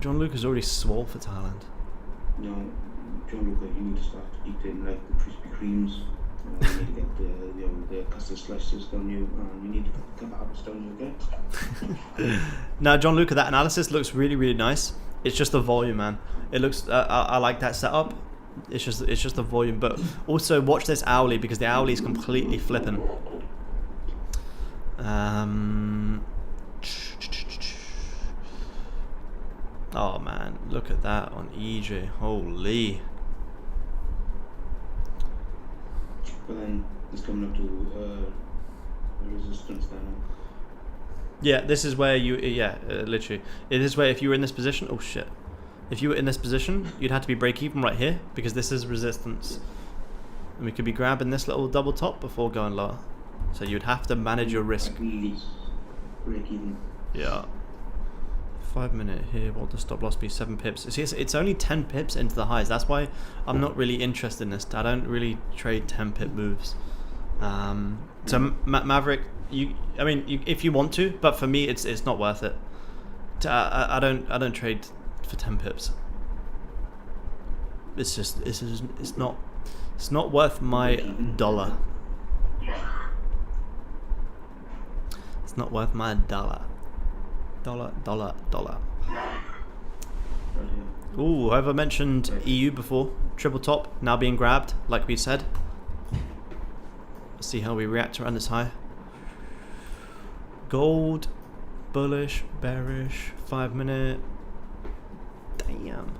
John Luca's already swole for Thailand. No, John Luca, you need to start eating like the Krispy Kremes. You need to get the custard slices down you, and you need to get the kebabs down you, okay? Now, John Luca, that analysis looks really nice. It's just the volume, man. It looks. I like that setup. It's just the volume, but also watch this hourly, because the hourly is completely flipping. Oh man, look at that on EJ. Holy. But then it's coming up to resistance now. Yeah, this is where you. Yeah, literally. It is where if you were in this position. Oh shit. If you were in this position, you'd have to be break even right here, because this is resistance. And we could be grabbing this little double top before going lower. So you'd have to manage your risk. At least break even. Yeah. 5 minute here. What would the stop loss be? 7 pips. See, it's only 10 pips into the highs. That's why I'm not really interested in this. I don't really trade 10 pip moves. So Maverick, if you want to, but for me, it's not worth it. I don't trade for 10 pips. It's not worth my dollar. It's not worth my dollar. Dollar. Ooh, have I mentioned EU before? Triple top now being grabbed, like we said. Let's see how we react around this high. Gold, bullish, bearish, 5 minute. Damn.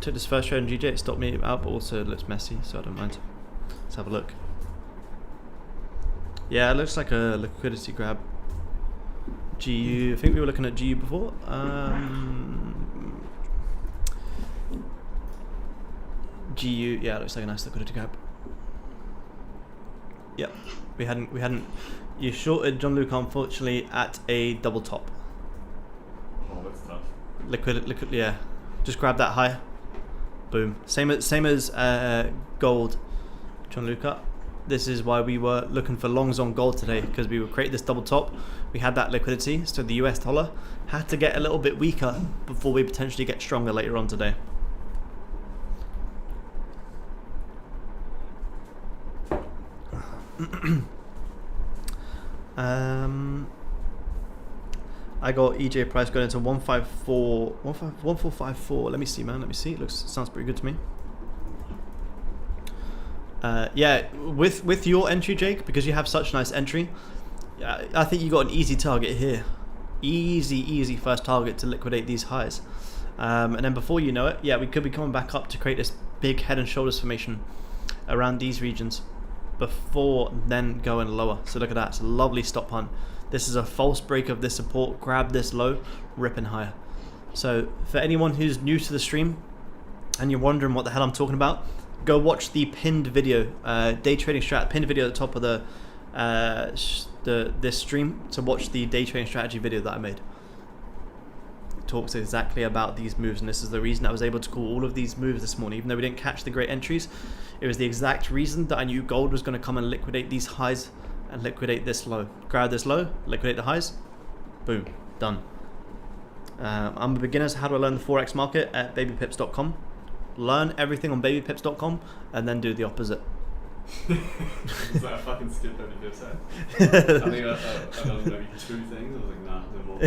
Took this first trade in GJ, it stopped me out, but also it looks messy, so I don't mind. Let's have a look. Yeah, it looks like a liquidity grab. GU, I think we were looking at GU before. GU, yeah, looks like a nice liquidity grab. Yep, we hadn't. You shorted John Luke, unfortunately, at a double top. Oh, that's tough. Liquid, yeah. Just grab that high. Boom. Same as gold, John Luca. This is why we were looking for longs on gold today, because we would create this double top. We had that liquidity, so the US dollar had to get a little bit weaker before we potentially get stronger later on today. I got EJ price going into 1454. Let me see, man. Let me see. It sounds pretty good to me. Yeah, with your entry, Jake, because you have such nice entry, I think you got an easy target here. Easy first target to liquidate these highs. And then before you know it, yeah, we could be coming back up to create this big head and shoulders formation around these regions before then going lower. So look at that. It's a lovely stop hunt. This is a false break of this support. Grab this low, ripping higher. So for anyone who's new to the stream and you're wondering what the hell I'm talking about, go watch the pinned video, day trading strat, pinned video at the top of this stream to watch the day trading strategy video that I made. It talks exactly about these moves, and this is the reason I was able to call all of these moves this morning. Even though we didn't catch the great entries, it was the exact reason that I knew gold was going to come and liquidate these highs and liquidate this low. Grab this low, liquidate the highs, boom, done. I'm a beginner, so how do I learn the Forex market? At babypips.com. Learn everything on babypips.com and then do the opposite. Is that a fucking skip 30 pips, eh? I think I done maybe 2 things. I was like, nah, no more.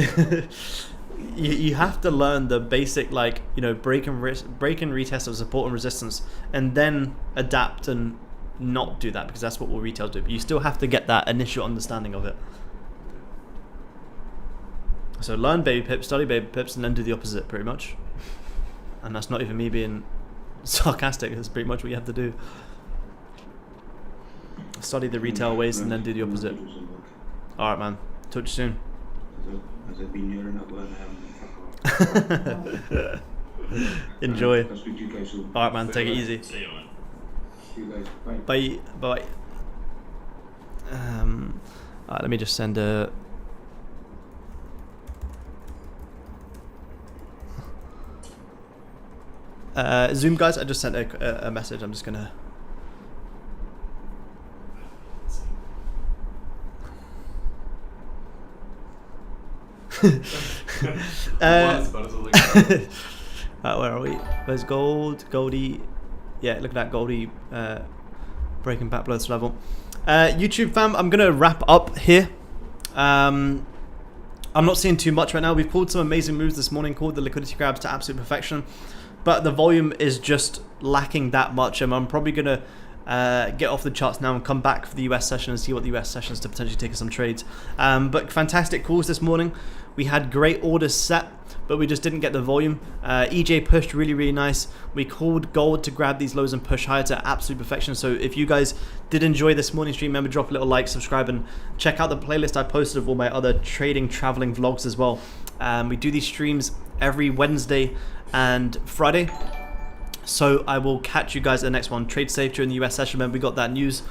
You have to learn the basic, like, you know, break and retest of support and resistance, and then adapt and not do that, because that's what will retail do. But you still have to get that initial understanding of it. So learn baby pips, study baby pips, and then do the opposite, pretty much. And that's not even me being sarcastic. That's pretty much what you have to do. Study the retail ways and then do the opposite. All right, man. Talk to you soon. Enjoy. All right, man. Take it easy. See you, man. Bye. Bye. All right, let me just send a. Zoom guys, I just sent a message. I'm just gonna. Where are we? Where's gold? Goldie. Yeah, look at that Goldie breaking back below this level. YouTube fam, I'm gonna wrap up here. I'm not seeing too much right now. We've pulled some amazing moves this morning, called the liquidity grabs to absolute perfection, but the volume is just lacking that much, and I'm probably gonna get off the charts now and come back for the US session and see what the US session is to potentially take some trades. But fantastic calls this morning. We had great orders set, but we just didn't get the volume. EJ pushed really nice. We called gold to grab these lows and push higher to absolute perfection. So if you guys did enjoy this morning stream, remember, drop a little like, subscribe, and check out the playlist I posted of all my other trading traveling vlogs as well. We do these streams every Wednesday and Friday. So I will catch you guys at the next one. Trade safe during the US session. Remember, we got that news.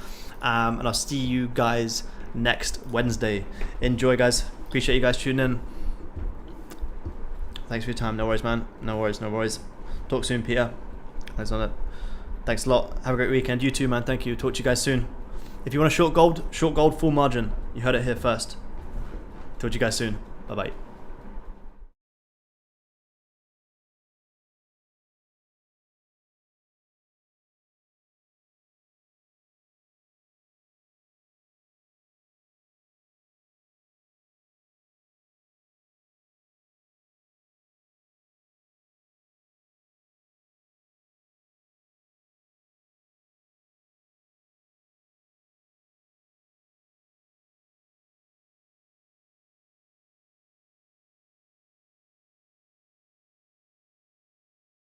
And I'll see you guys next Wednesday. Enjoy, guys. Appreciate you guys tuning in. Thanks for your time. No worries, man. No worries. Talk soon, Peter. Thanks on it. Thanks a lot. Have a great weekend. You too, man. Thank you. Talk to you guys soon. If you want to short gold, full margin. You heard it here first. Talk to you guys soon. Bye-bye.